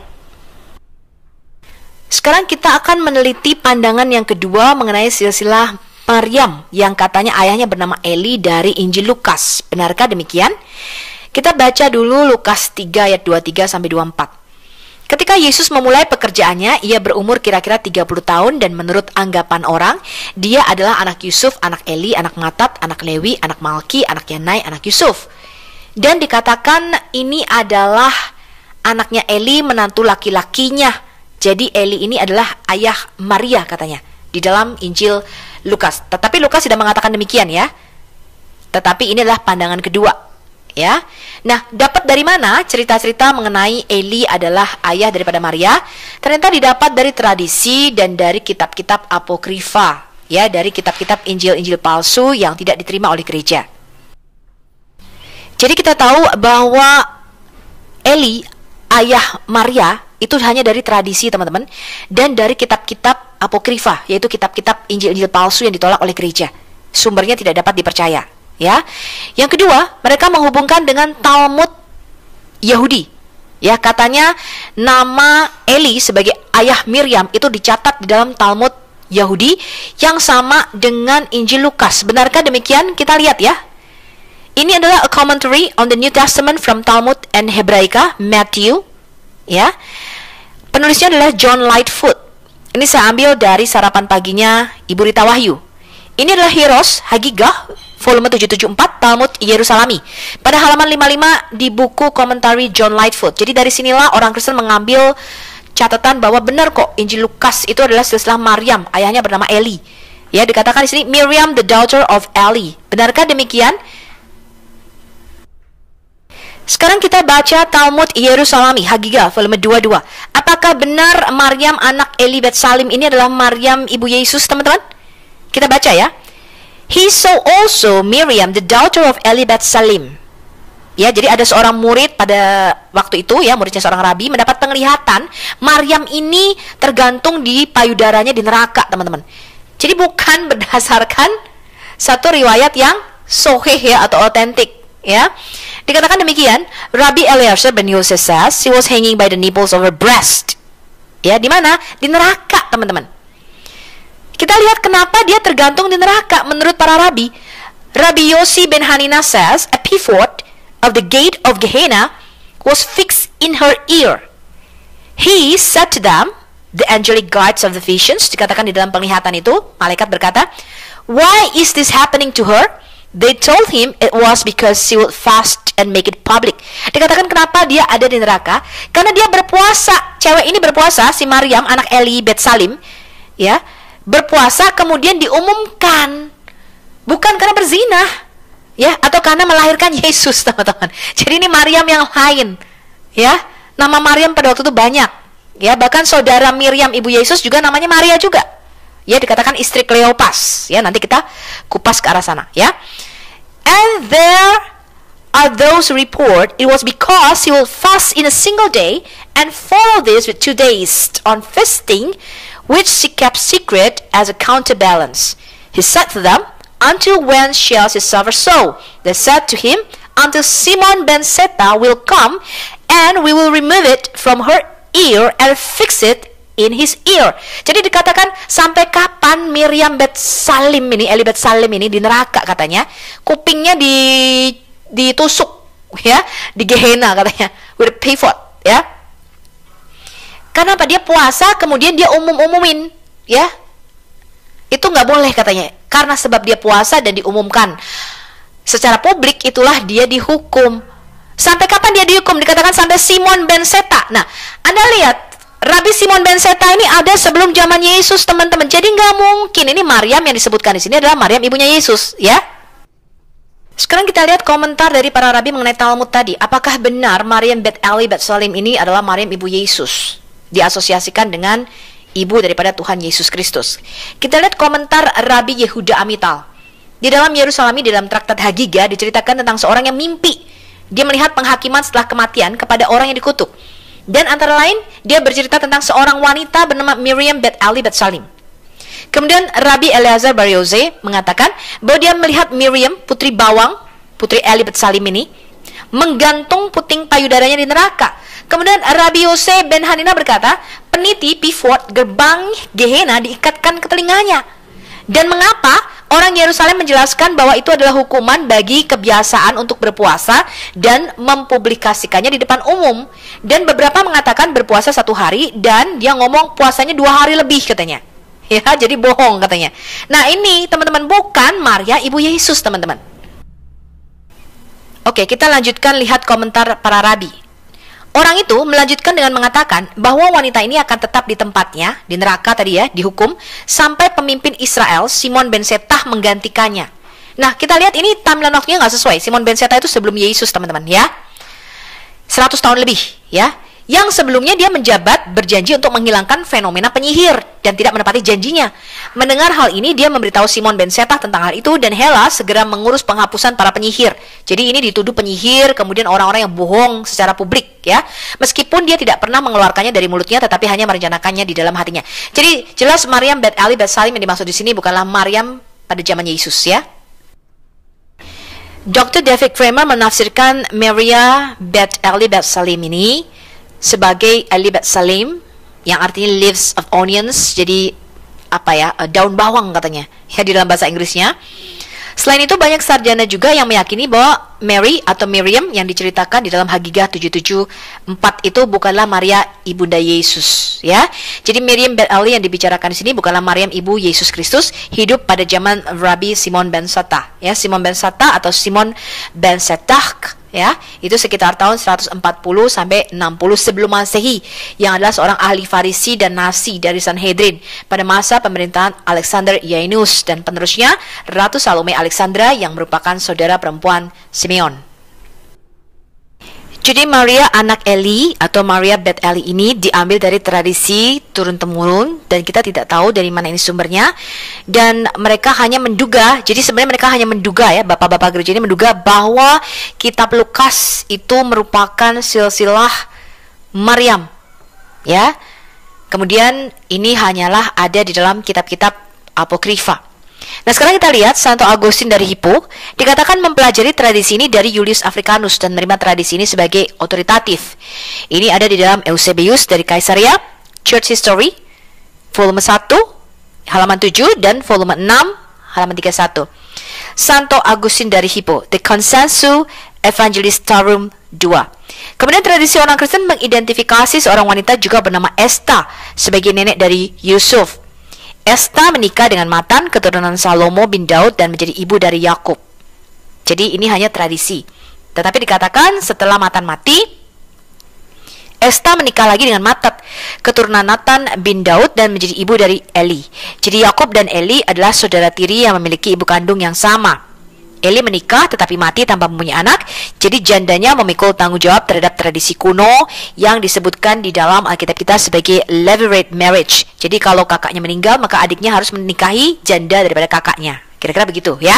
[SPEAKER 2] Sekarang kita akan meneliti pandangan yang kedua mengenai silsilah Maryam yang katanya ayahnya bernama Eli dari Injil Lukas. Benarkah demikian? Kita baca dulu Lukas 3 ayat 23 sampai 24. Ketika Yesus memulai pekerjaannya, ia berumur kira-kira 30 tahun dan menurut anggapan orang, dia adalah anak Yusuf, anak Eli, anak Matat, anak Lewi, anak Malki, anak Yanai, anak Yusuf. Dan dikatakan ini adalah anaknya Eli, menantu laki-lakinya. Jadi Eli ini adalah ayah Maria katanya di dalam Injil Lukas. Tetapi Lukas tidak mengatakan demikian ya. Tetapi ini adalah pandangan kedua, ya. Nah, dapat dari mana cerita-cerita mengenai Eli adalah ayah daripada Maria? Ternyata didapat dari tradisi dan dari kitab-kitab apokrifa, ya, dari kitab-kitab Injil-Injil palsu yang tidak diterima oleh gereja. Jadi kita tahu bahwa Eli ayah Maria itu hanya dari tradisi, teman-teman, dan dari kitab-kitab apokrifa, yaitu kitab-kitab Injil-Injil palsu yang ditolak oleh gereja. Sumbernya tidak dapat dipercaya, ya. Yang kedua, mereka menghubungkan dengan Talmud Yahudi. Ya, katanya nama Eli sebagai ayah Miriam itu dicatat di dalam Talmud Yahudi yang sama dengan Injil Lukas. Benarkah demikian? Kita lihat ya. Ini adalah a commentary on the New Testament from Talmud and Hebraica, Matthew, ya. Penulisnya adalah John Lightfoot. Ini saya ambil dari sarapan paginya Ibu Rita Wahyu. Ini adalah Hiros Hagigah volume 774 Talmud Yerusalemi pada halaman 55 di buku komentari John Lightfoot. Jadi dari sinilah orang Kristen mengambil catatan bahwa benar kok Injil Lukas itu adalah silsilah Maryam, ayahnya bernama Eli. Ya, dikatakan di sini Miriam the daughter of Eli. Benarkah demikian? Sekarang kita baca Talmud Yerusalemi Hagigah volume 22. Apakah benar Maryam anak Eli Bet Salim ini adalah Maryam ibu Yesus, teman-teman? Kita baca ya. He saw also Miriam the daughter of Eli Bet Salim. Ya, jadi ada seorang murid pada waktu itu, ya, muridnya seorang rabi, mendapat penglihatan Maryam ini tergantung di payudaranya di neraka, teman-teman. Jadi bukan berdasarkan satu riwayat yang sahih ya atau otentik ya. Dikatakan demikian, Rabbi Eliezer ben Yosef says she was hanging by the nipples of her breast. Ya, di mana? Di neraka, teman-teman. Kita lihat kenapa dia tergantung di neraka menurut para rabi. Rabbi Yossi ben Hanina says a pivot of the gate of Gehenna was fixed in her ear. He said to them, the angelic guards of the visions, dikatakan di dalam penglihatan itu, malaikat berkata, why is this happening to her? They told him it was because she would fast and make it public. Dikatakan kenapa dia ada di neraka? Karena dia berpuasa. Cewek ini berpuasa, si Maryam anak Eli Bet Salim, ya, berpuasa kemudian diumumkan. Bukan karena berzina, ya, atau karena melahirkan Yesus, teman-teman. Jadi ini Maryam yang lain, ya. Nama Maryam pada waktu itu banyak, ya. Bahkan saudara Miriam ibu Yesus juga namanya Maria juga. Ya, dikatakan istri Kleopas. Ya, nanti kita kupas ke arah sana, ya. And there are those who report it was because he will fast in a single day and follow this with 2 days on fasting, which she kept secret as a counterbalance. He said to them, until when shall she suffer so? They said to him, until Simon ben Seta will come, and we will remove it from her ear and fix it in his ear. Jadi dikatakan sampai kapan Miriam Bet Salim ini, Eli Bet Salim ini di neraka katanya, kupingnya ditusuk ya, di Gehenna katanya, with a pivot ya. Karena apa? Dia puasa kemudian dia umumin ya. Itu nggak boleh katanya. Karena sebab dia puasa dan diumumkan secara publik, itulah dia dihukum. Sampai kapan dia dihukum? Dikatakan sampai Simon ben Seta. Nah, Anda lihat Rabbi Simon ben Seta ini ada sebelum zaman Yesus, teman-teman. Jadi nggak mungkin ini Maryam yang disebutkan di sini adalah Maryam ibunya Yesus, ya. Sekarang kita lihat komentar dari para rabi mengenai Talmud tadi. Apakah benar Maryam Bet Eli Bet Salim ini adalah Maryam ibu Yesus? Diasosiasikan dengan ibu daripada Tuhan Yesus Kristus. Kita lihat komentar Rabbi Yehuda Amital. Di dalam Yerusalem, di dalam traktat Hagiga, diceritakan tentang seorang yang mimpi. Dia melihat penghakiman setelah kematian kepada orang yang dikutuk. Dan antara lain, dia bercerita tentang seorang wanita bernama Miriam Bet Eli Bet Salim. Kemudian Rabbi Eliezer bar Yose mengatakan bahwa dia melihat Miriam, putri bawang, putri Eli Bet Salim ini, menggantung puting payudaranya di neraka. Kemudian Rabbi Yose ben Hanina berkata, peniti pivot gerbang Gehenna diikatkan ke telinganya. Dan mengapa? Orang Yerusalem menjelaskan bahwa itu adalah hukuman bagi kebiasaan untuk berpuasa dan mempublikasikannya di depan umum. Dan beberapa mengatakan berpuasa 1 hari dan dia ngomong puasanya 2 hari lebih katanya. Ya, jadi bohong katanya. Nah, ini teman-teman bukan Maria ibu Yesus, teman-teman. Oke, kita lanjutkan lihat komentar para rabi. Orang itu melanjutkan dengan mengatakan bahwa wanita ini akan tetap di tempatnya, di neraka tadi ya, dihukum, sampai pemimpin Israel, Simon ben Setah menggantikannya. Nah, kita lihat ini timeline waktunya nggak sesuai. Simon ben Setah itu sebelum Yesus, teman-teman, ya. 100 tahun lebih, ya. Yang sebelumnya dia menjabat berjanji untuk menghilangkan fenomena penyihir dan tidak menepati janjinya. Mendengar hal ini, dia memberitahu Simon ben Setah tentang hal itu dan Hela segera mengurus penghapusan para penyihir. Jadi ini dituduh penyihir, kemudian orang-orang yang bohong secara publik, ya. Meskipun dia tidak pernah mengeluarkannya dari mulutnya, tetapi hanya merencanakannya di dalam hatinya. Jadi jelas Maryam Bet Eli Bet Salim yang dimaksud di sini bukanlah Maryam pada zaman Yesus, ya. Dr. David Kramer menafsirkan Maria Bet Eli Bet Salim ini sebagai Eli Bet Salim yang artinya leaves of onions, jadi apa ya, daun bawang katanya ya di dalam bahasa Inggrisnya. Selain itu banyak sarjana juga yang meyakini bahwa Mary atau Miriam yang diceritakan di dalam Hagigah 774 itu bukanlah Maria ibunda Yesus, ya. Jadi Miriam Bet Eli yang dibicarakan di sini bukanlah Maryam ibu Yesus Kristus, hidup pada zaman Rabbi Simon ben Seta, ya. Simon ben Seta atau Simon ben Setah, ya, itu sekitar tahun 140 sampai 60 sebelum Masehi, yang adalah seorang ahli Farisi dan nasi dari Sanhedrin pada masa pemerintahan Alexander Yainus dan penerusnya Ratu Salome Alexandra yang merupakan saudara perempuan Simeon. Jadi Maria anak Eli atau Maria Bet Eli ini diambil dari tradisi turun-temurun dan kita tidak tahu dari mana ini sumbernya, dan mereka hanya menduga. Jadi sebenarnya mereka hanya menduga, ya, bapak-bapak gereja ini menduga bahwa kitab Lukas itu merupakan silsilah Maryam, ya. Kemudian ini hanyalah ada di dalam kitab-kitab apokrifa. Nah, sekarang kita lihat Santo Agustin dari Hippo dikatakan mempelajari tradisi ini dari Julius Africanus dan menerima tradisi ini sebagai otoritatif. Ini ada di dalam Eusebius dari Kaisaria, Church History, volume 1, halaman 7, dan volume 6, halaman 31. Santo Agustin dari Hippo, The Consensus Evangelistarum 2. Kemudian tradisi orang Kristen mengidentifikasi seorang wanita juga bernama Esta sebagai nenek dari Yusuf. Esta menikah dengan Matan, keturunan Salomo bin Daud, dan menjadi ibu dari Yakub. Jadi ini hanya tradisi. Tetapi dikatakan setelah Matan mati, Esta menikah lagi dengan Matat, keturunan Nathan bin Daud, dan menjadi ibu dari Eli. Jadi Yakub dan Eli adalah saudara tiri yang memiliki ibu kandung yang sama. Eli menikah tetapi mati tanpa mempunyai anak, jadi jandanya memikul tanggung jawab terhadap tradisi kuno yang disebutkan di dalam Alkitab kita sebagai levirate marriage. Jadi kalau kakaknya meninggal, maka adiknya harus menikahi janda daripada kakaknya. Kira-kira begitu ya.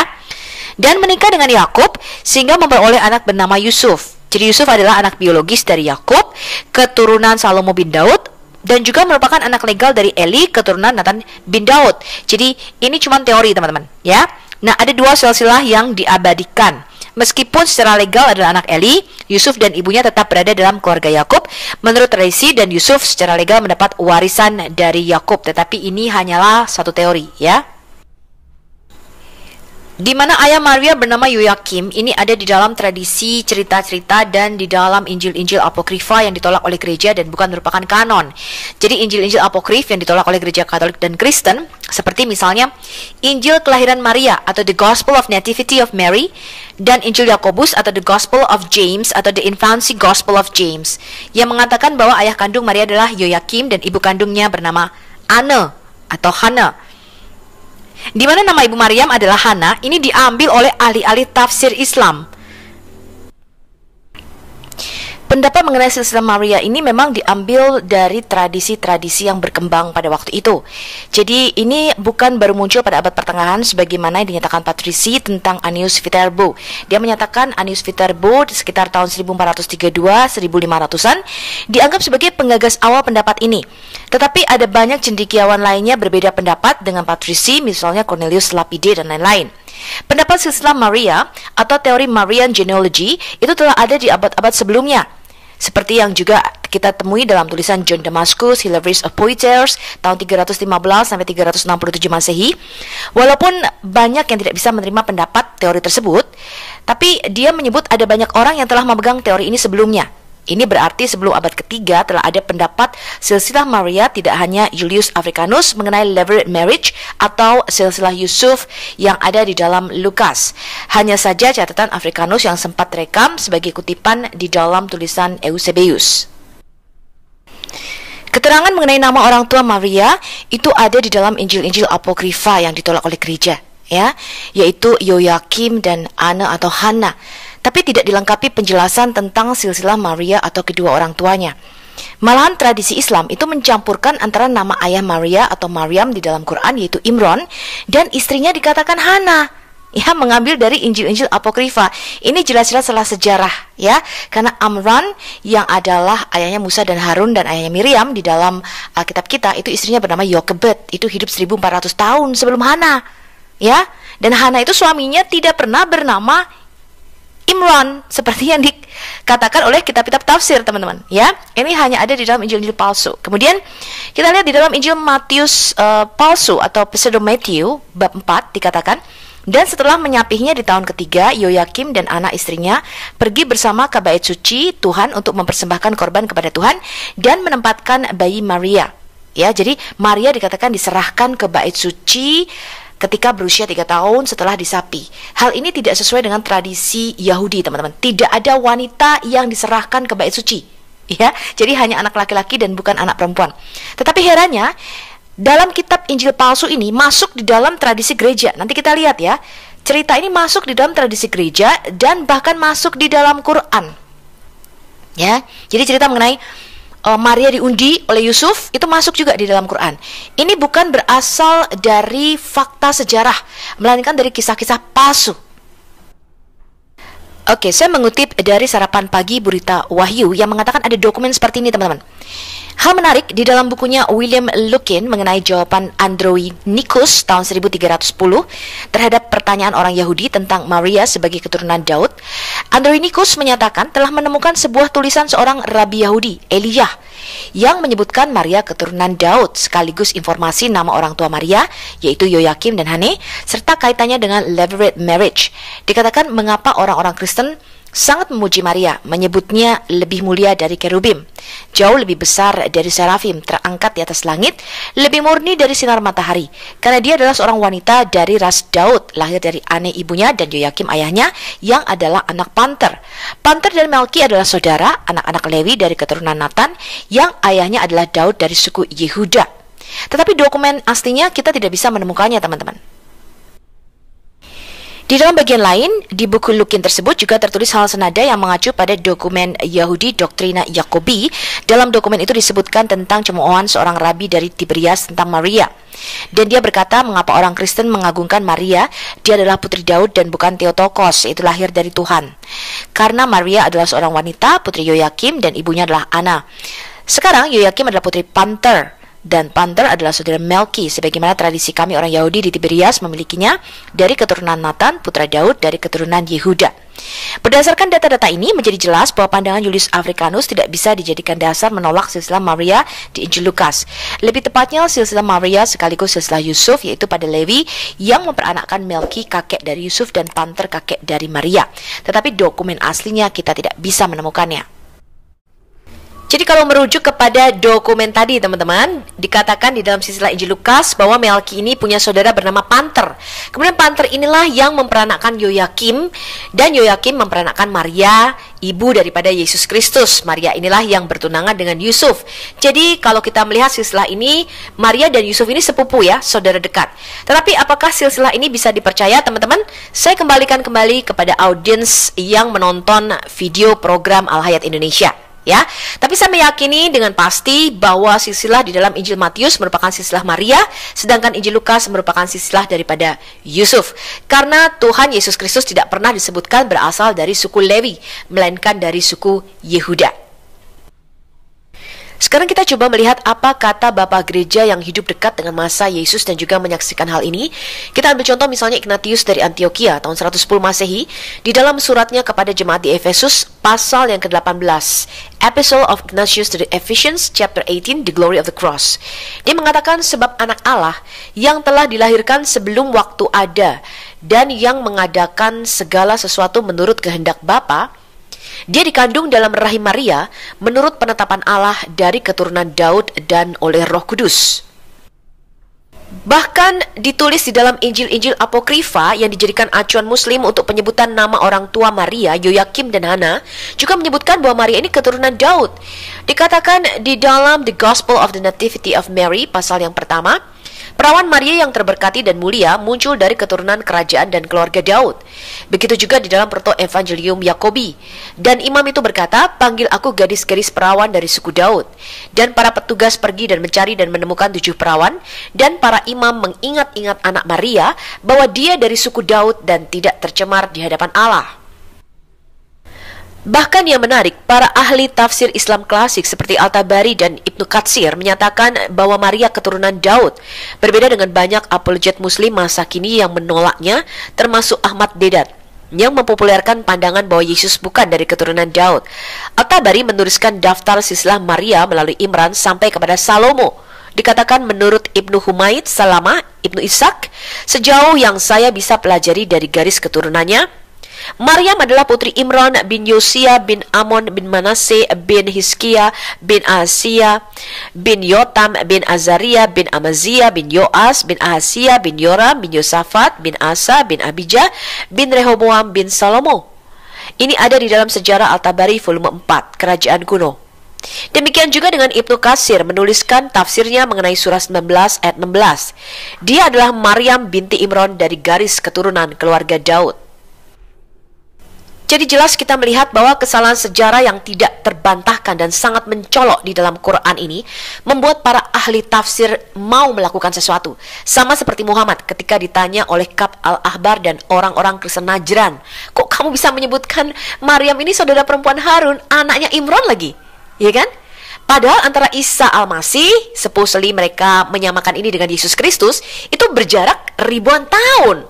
[SPEAKER 2] Dan menikah dengan Yakub sehingga memperoleh anak bernama Yusuf. Jadi Yusuf adalah anak biologis dari Yakub, keturunan Salomo bin Daud, dan juga merupakan anak legal dari Eli, keturunan Nathan bin Daud. Jadi ini cuma teori teman-teman ya. Nah, ada dua silsilah yang diabadikan. Meskipun secara legal adalah anak Eli, Yusuf dan ibunya tetap berada dalam keluarga Yakub. Menurut tradisi, dan Yusuf secara legal mendapat warisan dari Yakub. Tetapi ini hanyalah satu teori, ya. Di mana ayah Maria bernama Yoyakim, ini ada di dalam tradisi cerita-cerita dan di dalam Injil-Injil Apokrifa yang ditolak oleh gereja dan bukan merupakan kanon. Jadi Injil-Injil Apokrif yang ditolak oleh gereja Katolik dan Kristen, seperti misalnya Injil Kelahiran Maria atau The Gospel of Nativity of Mary, dan Injil Yakobus atau The Gospel of James atau The Infancy Gospel of James, yang mengatakan bahwa ayah kandung Maria adalah Yoyakim dan ibu kandungnya bernama Anne atau Hana. Di mana nama ibu Maryam adalah Hana, ini diambil oleh ahli-ahli tafsir Islam. Pendapat mengenai silsilah Maria ini memang diambil dari tradisi-tradisi yang berkembang pada waktu itu. Jadi ini bukan baru muncul pada abad pertengahan sebagaimana yang dinyatakan Patrisi tentang Annius Viterbo. Dia menyatakan Annius Viterbo sekitar tahun 1432-1500-an dianggap sebagai penggagas awal pendapat ini. Tetapi ada banyak cendekiawan lainnya berbeda pendapat dengan Patrisi, misalnya Cornelius Lapide dan lain-lain. Pendapat silsilah Maria atau teori Marian genealogy itu telah ada di abad-abad sebelumnya, seperti yang juga kita temui dalam tulisan John Damascus, Hilarius of Poitiers tahun 315 sampai 367 Masehi. Walaupun banyak yang tidak bisa menerima pendapat teori tersebut, tapi dia menyebut ada banyak orang yang telah memegang teori ini sebelumnya. Ini berarti sebelum abad ketiga telah ada pendapat silsilah Maria, tidak hanya Julius Africanus mengenai levirate marriage atau silsilah Yusuf yang ada di dalam Lukas. Hanya saja catatan Africanus yang sempat rekam sebagai kutipan di dalam tulisan Eusebius. Keterangan mengenai nama orang tua Maria itu ada di dalam Injil-Injil Apokrifa yang ditolak oleh gereja, ya, yaitu Yoyakim dan Anne atau Hana. Tapi tidak dilengkapi penjelasan tentang silsilah Maria atau kedua orang tuanya. Malahan tradisi Islam itu mencampurkan antara nama ayah Maria atau Maryam di dalam Quran yaitu Imran dan istrinya dikatakan Hana. Ya, mengambil dari Injil-Injil Apokrifa. Ini jelas-jelas salah sejarah, ya. Karena Amran yang adalah ayahnya Musa dan Harun dan ayahnya Miriam di dalam Alkitab kita itu istrinya bernama Yokebed. Itu hidup 1400 tahun sebelum Hana. Ya. Dan Hana itu suaminya tidak pernah bernama Imran seperti yang dikatakan oleh kitab-kitab tafsir, teman-teman, ya. Ini hanya ada di dalam Injil-Injil palsu. Kemudian kita lihat di dalam Injil Matius palsu atau Pseudo Matthew bab 4 dikatakan, dan setelah menyapihnya di tahun ketiga, Yoyakim dan anak istrinya pergi bersama ke bait suci Tuhan untuk mempersembahkan korban kepada Tuhan dan menempatkan bayi Maria. Ya, jadi Maria dikatakan diserahkan ke bait suci ketika berusia 3 tahun setelah disapi. Hal ini tidak sesuai dengan tradisi Yahudi, teman-teman. Tidak ada wanita yang diserahkan ke bait suci. Ya, jadi hanya anak laki-laki dan bukan anak perempuan. Tetapi herannya, dalam kitab Injil palsu ini masuk di dalam tradisi gereja. Nanti kita lihat ya. Cerita ini masuk di dalam tradisi gereja dan bahkan masuk di dalam Quran. Ya, jadi cerita mengenai Maria diundi oleh Yusuf itu masuk juga di dalam Quran. Ini bukan berasal dari fakta sejarah, melainkan dari kisah-kisah palsu. Oke, saya mengutip dari Sarapan Pagi Berita Wahyu yang mengatakan ada dokumen seperti ini, teman-teman. Hal menarik di dalam bukunya William Lukin mengenai jawaban Andronicus tahun 1310 terhadap pertanyaan orang Yahudi tentang Maria sebagai keturunan Daud. Andronicus menyatakan telah menemukan sebuah tulisan seorang rabi Yahudi, Eliyah, yang menyebutkan Maria keturunan Daud, sekaligus informasi nama orang tua Maria, yaitu Yoyakim dan Hane, serta kaitannya dengan levirate marriage. Dikatakan mengapa orang-orang Kristen sangat memuji Maria, menyebutnya lebih mulia dari kerubim, jauh lebih besar dari serafim, terangkat di atas langit, lebih murni dari sinar matahari, karena dia adalah seorang wanita dari ras Daud, lahir dari Ane ibunya dan Yoyakim ayahnya, yang adalah anak Panter. Panter dan Melki adalah saudara, anak-anak Lewi dari keturunan Nathan, yang ayahnya adalah Daud dari suku Yehuda. Tetapi dokumen aslinya kita tidak bisa menemukannya, teman-teman. Di dalam bagian lain, di buku Lukin tersebut juga tertulis hal senada yang mengacu pada dokumen Yahudi Doktrina Yakobi. Dalam dokumen itu disebutkan tentang cemoohan seorang rabi dari Tiberias tentang Maria. Dan dia berkata mengapa orang Kristen mengagungkan Maria, dia adalah putri Daud dan bukan Theotokos, yaitu lahir dari Tuhan. Karena Maria adalah seorang wanita, putri Yoyakim, dan ibunya adalah Ana. Sekarang Yoyakim adalah putri Panter, dan Panter adalah saudara Melki, sebagaimana tradisi kami orang Yahudi di Tiberias memilikinya dari keturunan Nathan, putra Daud dari keturunan Yehuda. Berdasarkan data-data ini, menjadi jelas bahwa pandangan Julius Africanus tidak bisa dijadikan dasar menolak silsilah Maria di Injil Lukas. Lebih tepatnya, silsilah Maria sekaligus silsilah Yusuf, yaitu pada Lewi, yang memperanakkan Melki kakek dari Yusuf dan Panter kakek dari Maria. Tetapi dokumen aslinya kita tidak bisa menemukannya. Jadi kalau merujuk kepada dokumen tadi, teman-teman, dikatakan di dalam silsilah Injil Lukas bahwa Melki ini punya saudara bernama Panter. Kemudian Panter inilah yang memperanakkan Yoyakim, dan Yoyakim memperanakkan Maria, ibu daripada Yesus Kristus. Maria inilah yang bertunangan dengan Yusuf. Jadi kalau kita melihat silsilah ini, Maria dan Yusuf ini sepupu ya, saudara dekat. Tetapi apakah silsilah ini bisa dipercaya, teman-teman? Saya kembalikan kembali kepada audiens yang menonton video program Al-Hayat Indonesia. Ya, tapi saya meyakini dengan pasti bahwa silsilah di dalam Injil Matius merupakan silsilah Maria, sedangkan Injil Lukas merupakan silsilah daripada Yusuf. Karena Tuhan Yesus Kristus tidak pernah disebutkan berasal dari suku Lewi, melainkan dari suku Yehuda. Sekarang kita coba melihat apa kata Bapak Gereja yang hidup dekat dengan masa Yesus dan juga menyaksikan hal ini. Kita ambil contoh misalnya Ignatius dari Antioquia tahun 110 Masehi di dalam suratnya kepada jemaat di Efesus pasal yang ke-18. Epistle of Ignatius to the Ephesians chapter 18, The Glory of the Cross. Dia mengatakan sebab anak Allah yang telah dilahirkan sebelum waktu ada dan yang mengadakan segala sesuatu menurut kehendak Bapa, dia dikandung dalam rahim Maria menurut penetapan Allah dari keturunan Daud dan oleh Roh Kudus. Bahkan ditulis di dalam Injil-Injil Apokrifa yang dijadikan acuan Muslim untuk penyebutan nama orang tua Maria, Yoyakim dan Hana, juga menyebutkan bahwa Maria ini keturunan Daud. Dikatakan di dalam The Gospel of the Nativity of Mary, pasal yang pertama, perawan Maria yang terberkati dan mulia muncul dari keturunan kerajaan dan keluarga Daud. Begitu juga di dalam Proto Evangelium Yakobi. Dan imam itu berkata, panggil aku gadis-gadis perawan dari suku Daud. Dan para petugas pergi dan mencari dan menemukan 7 perawan. Dan para imam mengingat-ingat anak Maria bahwa dia dari suku Daud dan tidak tercemar di hadapan Allah. Bahkan yang menarik, para ahli tafsir Islam klasik seperti Al-Tabari dan Ibnu Katsir menyatakan bahwa Maria keturunan Daud. Berbeda dengan banyak apologet muslim masa kini yang menolaknya, termasuk Ahmad Dedat, yang mempopulerkan pandangan bahwa Yesus bukan dari keturunan Daud. Al-Tabari menuliskan daftar silsilah Maria melalui Imran sampai kepada Salomo. Dikatakan menurut Ibnu Humaid, Salamah, Ibnu Ishak, sejauh yang saya bisa pelajari dari garis keturunannya, Maryam adalah putri Imran bin Yosia bin Amon bin Manasseh bin Hizkia bin Asia bin Yotam bin Azaria bin Amazia bin Yoas bin Ahasia bin Yoram bin Yosafat bin Asa bin Abijah bin Rehoboam bin Salomo. Ini ada di dalam sejarah Al-Tabari volume 4, Kerajaan Kuno. Demikian juga dengan Ibnu Katsir menuliskan tafsirnya mengenai surah 19 ayat 16. Dia adalah Maryam binti Imran dari garis keturunan keluarga Daud. Jadi jelas kita melihat bahwa kesalahan sejarah yang tidak terbantahkan dan sangat mencolok di dalam Quran ini membuat para ahli tafsir mau melakukan sesuatu. Sama seperti Muhammad ketika ditanya oleh Ka'b al-Ahbar dan orang-orang Kristen Najran, kok kamu bisa menyebutkan Maryam ini saudara perempuan Harun, anaknya Imran lagi, ya kan? Padahal antara Isa al-Masih, supposedly mereka menyamakan ini dengan Yesus Kristus, itu berjarak ribuan tahun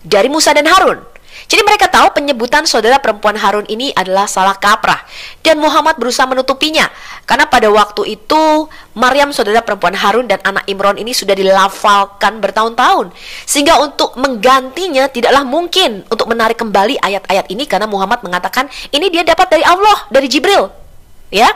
[SPEAKER 2] dari Musa dan Harun. Jadi mereka tahu penyebutan saudara perempuan Harun ini adalah salah kaprah. Dan Muhammad berusaha menutupinya. Karena pada waktu itu Maryam saudara perempuan Harun dan anak Imran ini sudah dilafalkan bertahun-tahun. Sehingga untuk menggantinya tidaklah mungkin untuk menarik kembali ayat-ayat ini. Karena Muhammad mengatakan ini dia dapat dari Allah, dari Jibril. Ya.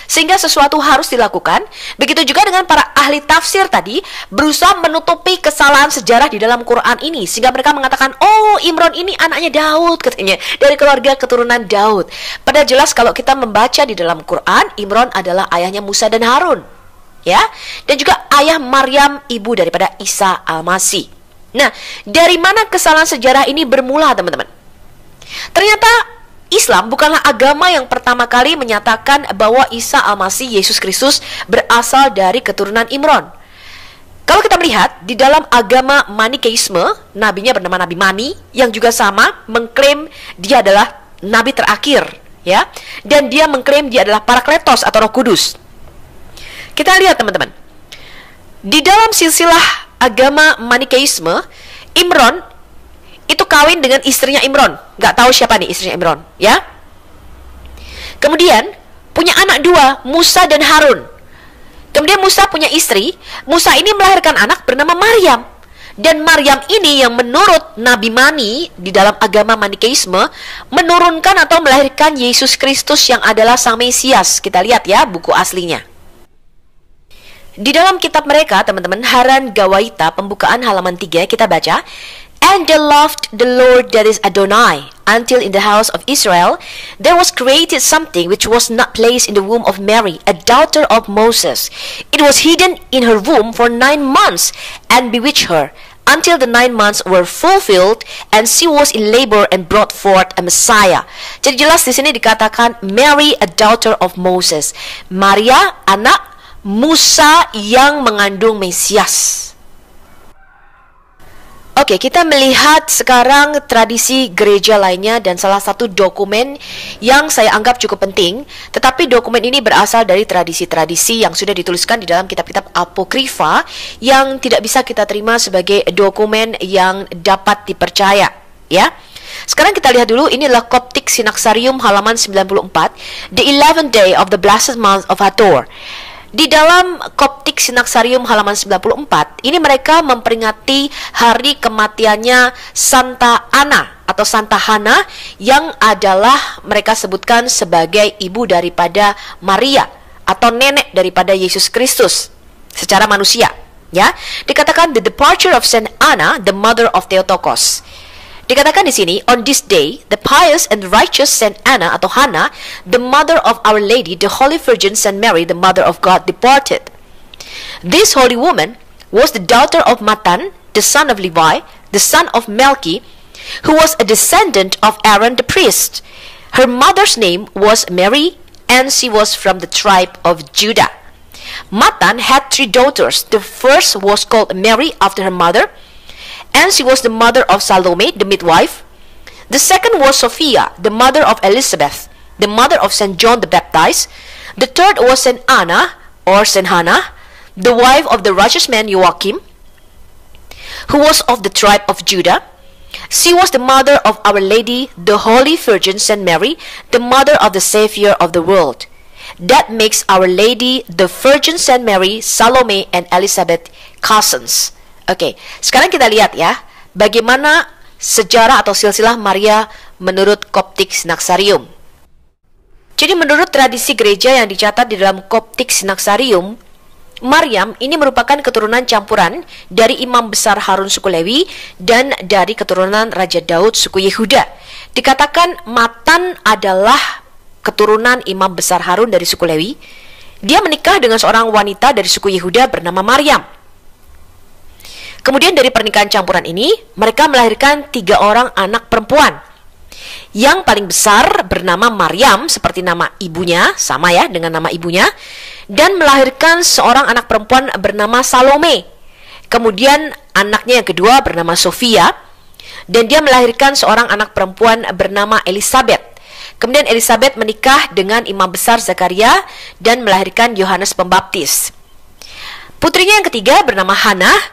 [SPEAKER 2] Sehingga sesuatu harus dilakukan. Begitu juga dengan para ahli tafsir tadi berusaha menutupi kesalahan sejarah di dalam Quran ini. Sehingga mereka mengatakan, oh Imran ini anaknya Daud katanya, dari keluarga keturunan Daud. Padahal jelas kalau kita membaca di dalam Quran, Imran adalah ayahnya Musa dan Harun, ya, dan juga ayah Maryam, ibu daripada Isa al-Masih. Nah, dari mana kesalahan sejarah ini bermula, teman-teman? Ternyata Islam bukanlah agama yang pertama kali menyatakan bahwa Isa al-Masih, Yesus Kristus, berasal dari keturunan Imran. Kalau kita melihat di dalam agama Manikeisme, nabinya bernama Nabi Mani, yang juga sama mengklaim dia adalah nabi terakhir, ya, dan dia mengklaim dia adalah Parakletos atau Roh Kudus. Kita lihat teman-teman, di dalam silsilah agama Manikeisme, Imran itu kawin dengan istrinya Imran. Nggak tahu siapa nih istrinya Imran, ya. Kemudian punya anak dua, Musa dan Harun. Kemudian Musa punya istri. Musa ini melahirkan anak bernama Maryam. Dan Maryam ini yang menurut Nabi Mani di dalam agama Manikeisme menurunkan atau melahirkan Yesus Kristus yang adalah Sang Mesias. Kita lihat ya buku aslinya. Di dalam kitab mereka, teman-teman, Haran Gawaita, pembukaan halaman 3, kita baca, "And they loved the Lord, that is Adonai, until in the house of Israel there was created something which was not placed in the womb of Mary, a daughter of Moses. It was hidden in her womb for 9 months, and bewitched her, until the 9 months were fulfilled, and she was in labor and brought forth a Messiah." Jadi jelas di sini dikatakan Mary, a daughter of Moses. Maria, anak Musa yang mengandung Mesias. Oke, kita melihat sekarang tradisi gereja lainnya dan salah satu dokumen yang saya anggap cukup penting. Tetapi dokumen ini berasal dari tradisi-tradisi yang sudah dituliskan di dalam kitab-kitab apokrifa yang tidak bisa kita terima sebagai dokumen yang dapat dipercaya, ya. Sekarang kita lihat dulu, ini adalah Coptic Synaxarium halaman 94, The 11th day of the blessed month of Hathor. Di dalam Coptic Synaxarium halaman 94, ini mereka memperingati hari kematiannya Santa Ana atau Santa Hana yang adalah mereka sebutkan sebagai ibu daripada Maria atau nenek daripada Yesus Kristus secara manusia, ya. Dikatakan the departure of Saint Anna, the mother of Theotokos. Dikatakan di sini, on this day, the pious and righteous Saint Anna atau Hannah, the mother of Our Lady, the Holy Virgin Saint Mary, the mother of God, departed. This holy woman was the daughter of Matan, the son of Levi, the son of Melchi, who was a descendant of Aaron the priest. Her mother's name was Mary, and she was from the tribe of Judah. Matan had 3 daughters. The first was called Mary after her mother, and she was the mother of Salome, the midwife. The second was Sophia, the mother of Elizabeth, the mother of Saint John the Baptist. The third was Saint Anna, or Saint Hannah, the wife of the righteous man Joachim, who was of the tribe of Judah. She was the mother of Our Lady, the Holy Virgin Saint Mary, the mother of the Savior of the world. That makes Our Lady, the Virgin Saint Mary, Salome, and Elizabeth cousins. Oke, sekarang kita lihat ya, bagaimana sejarah atau silsilah Maria menurut Coptic Synaxarium. Jadi menurut tradisi gereja yang dicatat di dalam Coptic Synaxarium, Maryam ini merupakan keturunan campuran dari imam besar Harun suku Lewi dan dari keturunan Raja Daud suku Yehuda. Dikatakan Matan adalah keturunan imam besar Harun dari suku Lewi. Dia menikah dengan seorang wanita dari suku Yehuda bernama Maryam. Kemudian dari pernikahan campuran ini, mereka melahirkan 3 orang anak perempuan. Yang paling besar bernama Maryam, seperti nama ibunya, sama ya dengan nama ibunya, dan melahirkan seorang anak perempuan bernama Salome. Kemudian anaknya yang kedua bernama Sofia, dan dia melahirkan seorang anak perempuan bernama Elisabeth. Kemudian Elisabeth menikah dengan imam besar Zakaria dan melahirkan Yohanes Pembaptis. Putrinya yang ketiga bernama Hannah,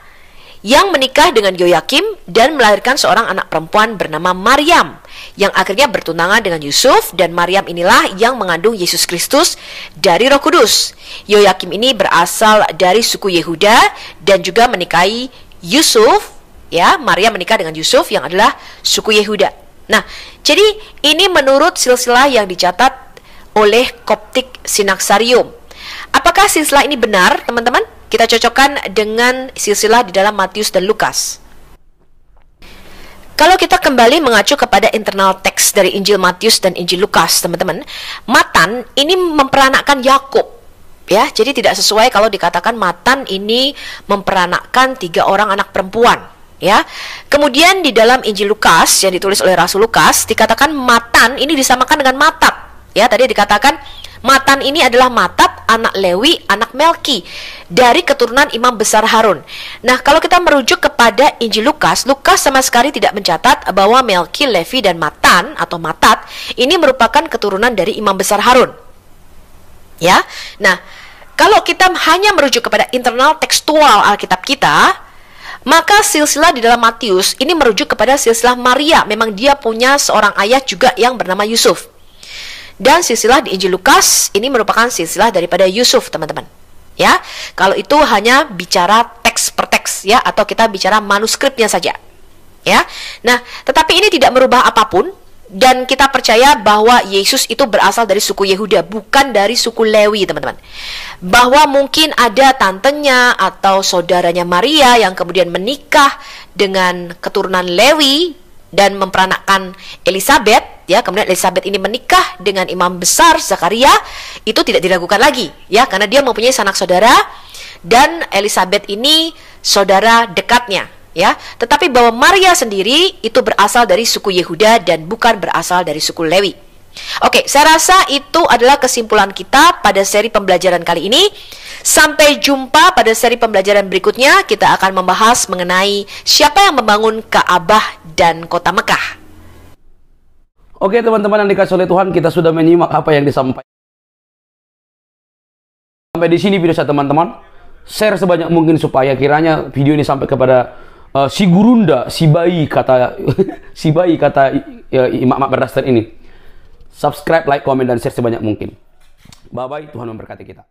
[SPEAKER 2] yang menikah dengan Yoyakim dan melahirkan seorang anak perempuan bernama Maryam, yang akhirnya bertunangan dengan Yusuf, dan Maryam inilah yang mengandung Yesus Kristus dari Roh Kudus. Yoyakim ini berasal dari suku Yehuda dan juga menikahi Yusuf, ya, Maryam menikah dengan Yusuf yang adalah suku Yehuda. Nah, jadi ini menurut silsilah yang dicatat oleh Koptik Synaxarium. Apakah silsilah ini benar, teman-teman? Kita cocokkan dengan silsilah di dalam Matius dan Lukas. Kalau kita kembali mengacu kepada internal teks dari Injil Matius dan Injil Lukas, teman-teman, Matan ini memperanakkan Yakub, ya. Jadi tidak sesuai kalau dikatakan Matan ini memperanakkan 3 orang anak perempuan, ya. Kemudian di dalam Injil Lukas yang ditulis oleh Rasul Lukas dikatakan Matan ini disamakan dengan Matat, ya. Tadi dikatakan Matan ini adalah Matat, anak Lewi, anak Melki, dari keturunan imam besar Harun. Nah, kalau kita merujuk kepada Injil Lukas, Lukas sama sekali tidak mencatat bahwa Melki, Levi, dan Matan atau Matat ini merupakan keturunan dari imam besar Harun. Ya, nah, kalau kita hanya merujuk kepada internal tekstual Alkitab kita, maka silsilah di dalam Matius ini merujuk kepada silsilah Maria. Memang dia punya seorang ayah juga yang bernama Yusuf. Dan silsilah di Injil Lukas ini merupakan silsilah daripada Yusuf, teman-teman. Ya, kalau itu hanya bicara teks per teks, ya, atau kita bicara manuskripnya saja. Ya, nah, tetapi ini tidak merubah apapun, dan kita percaya bahwa Yesus itu berasal dari suku Yehuda, bukan dari suku Lewi, teman-teman. Bahwa mungkin ada tantenya atau saudaranya Maria yang kemudian menikah dengan keturunan Lewi dan memperanakkan Elisabeth, ya, kemudian Elisabeth ini menikah dengan imam besar Zakaria, itu tidak diragukan lagi, ya, karena dia mempunyai sanak saudara dan Elisabeth ini saudara dekatnya, ya. Tetapi bahwa Maria sendiri itu berasal dari suku Yehuda dan bukan berasal dari suku Lewi. Oke, saya rasa itu adalah kesimpulan kita pada seri pembelajaran kali ini. Sampai jumpa pada seri pembelajaran berikutnya. Kita akan membahas mengenai siapa yang membangun Ka'bah dan kota Mekah.
[SPEAKER 1] Oke teman-teman yang dikasih oleh Tuhan, kita sudah menyimak apa yang disampaikan. Sampai di sini video saya, teman-teman. Share sebanyak mungkin supaya kiranya video ini sampai kepada si gurunda, si bayi kata si bayi kata imak-imak berdasar ini. Subscribe, like, komen, dan share sebanyak mungkin. Bye-bye, Tuhan memberkati kita.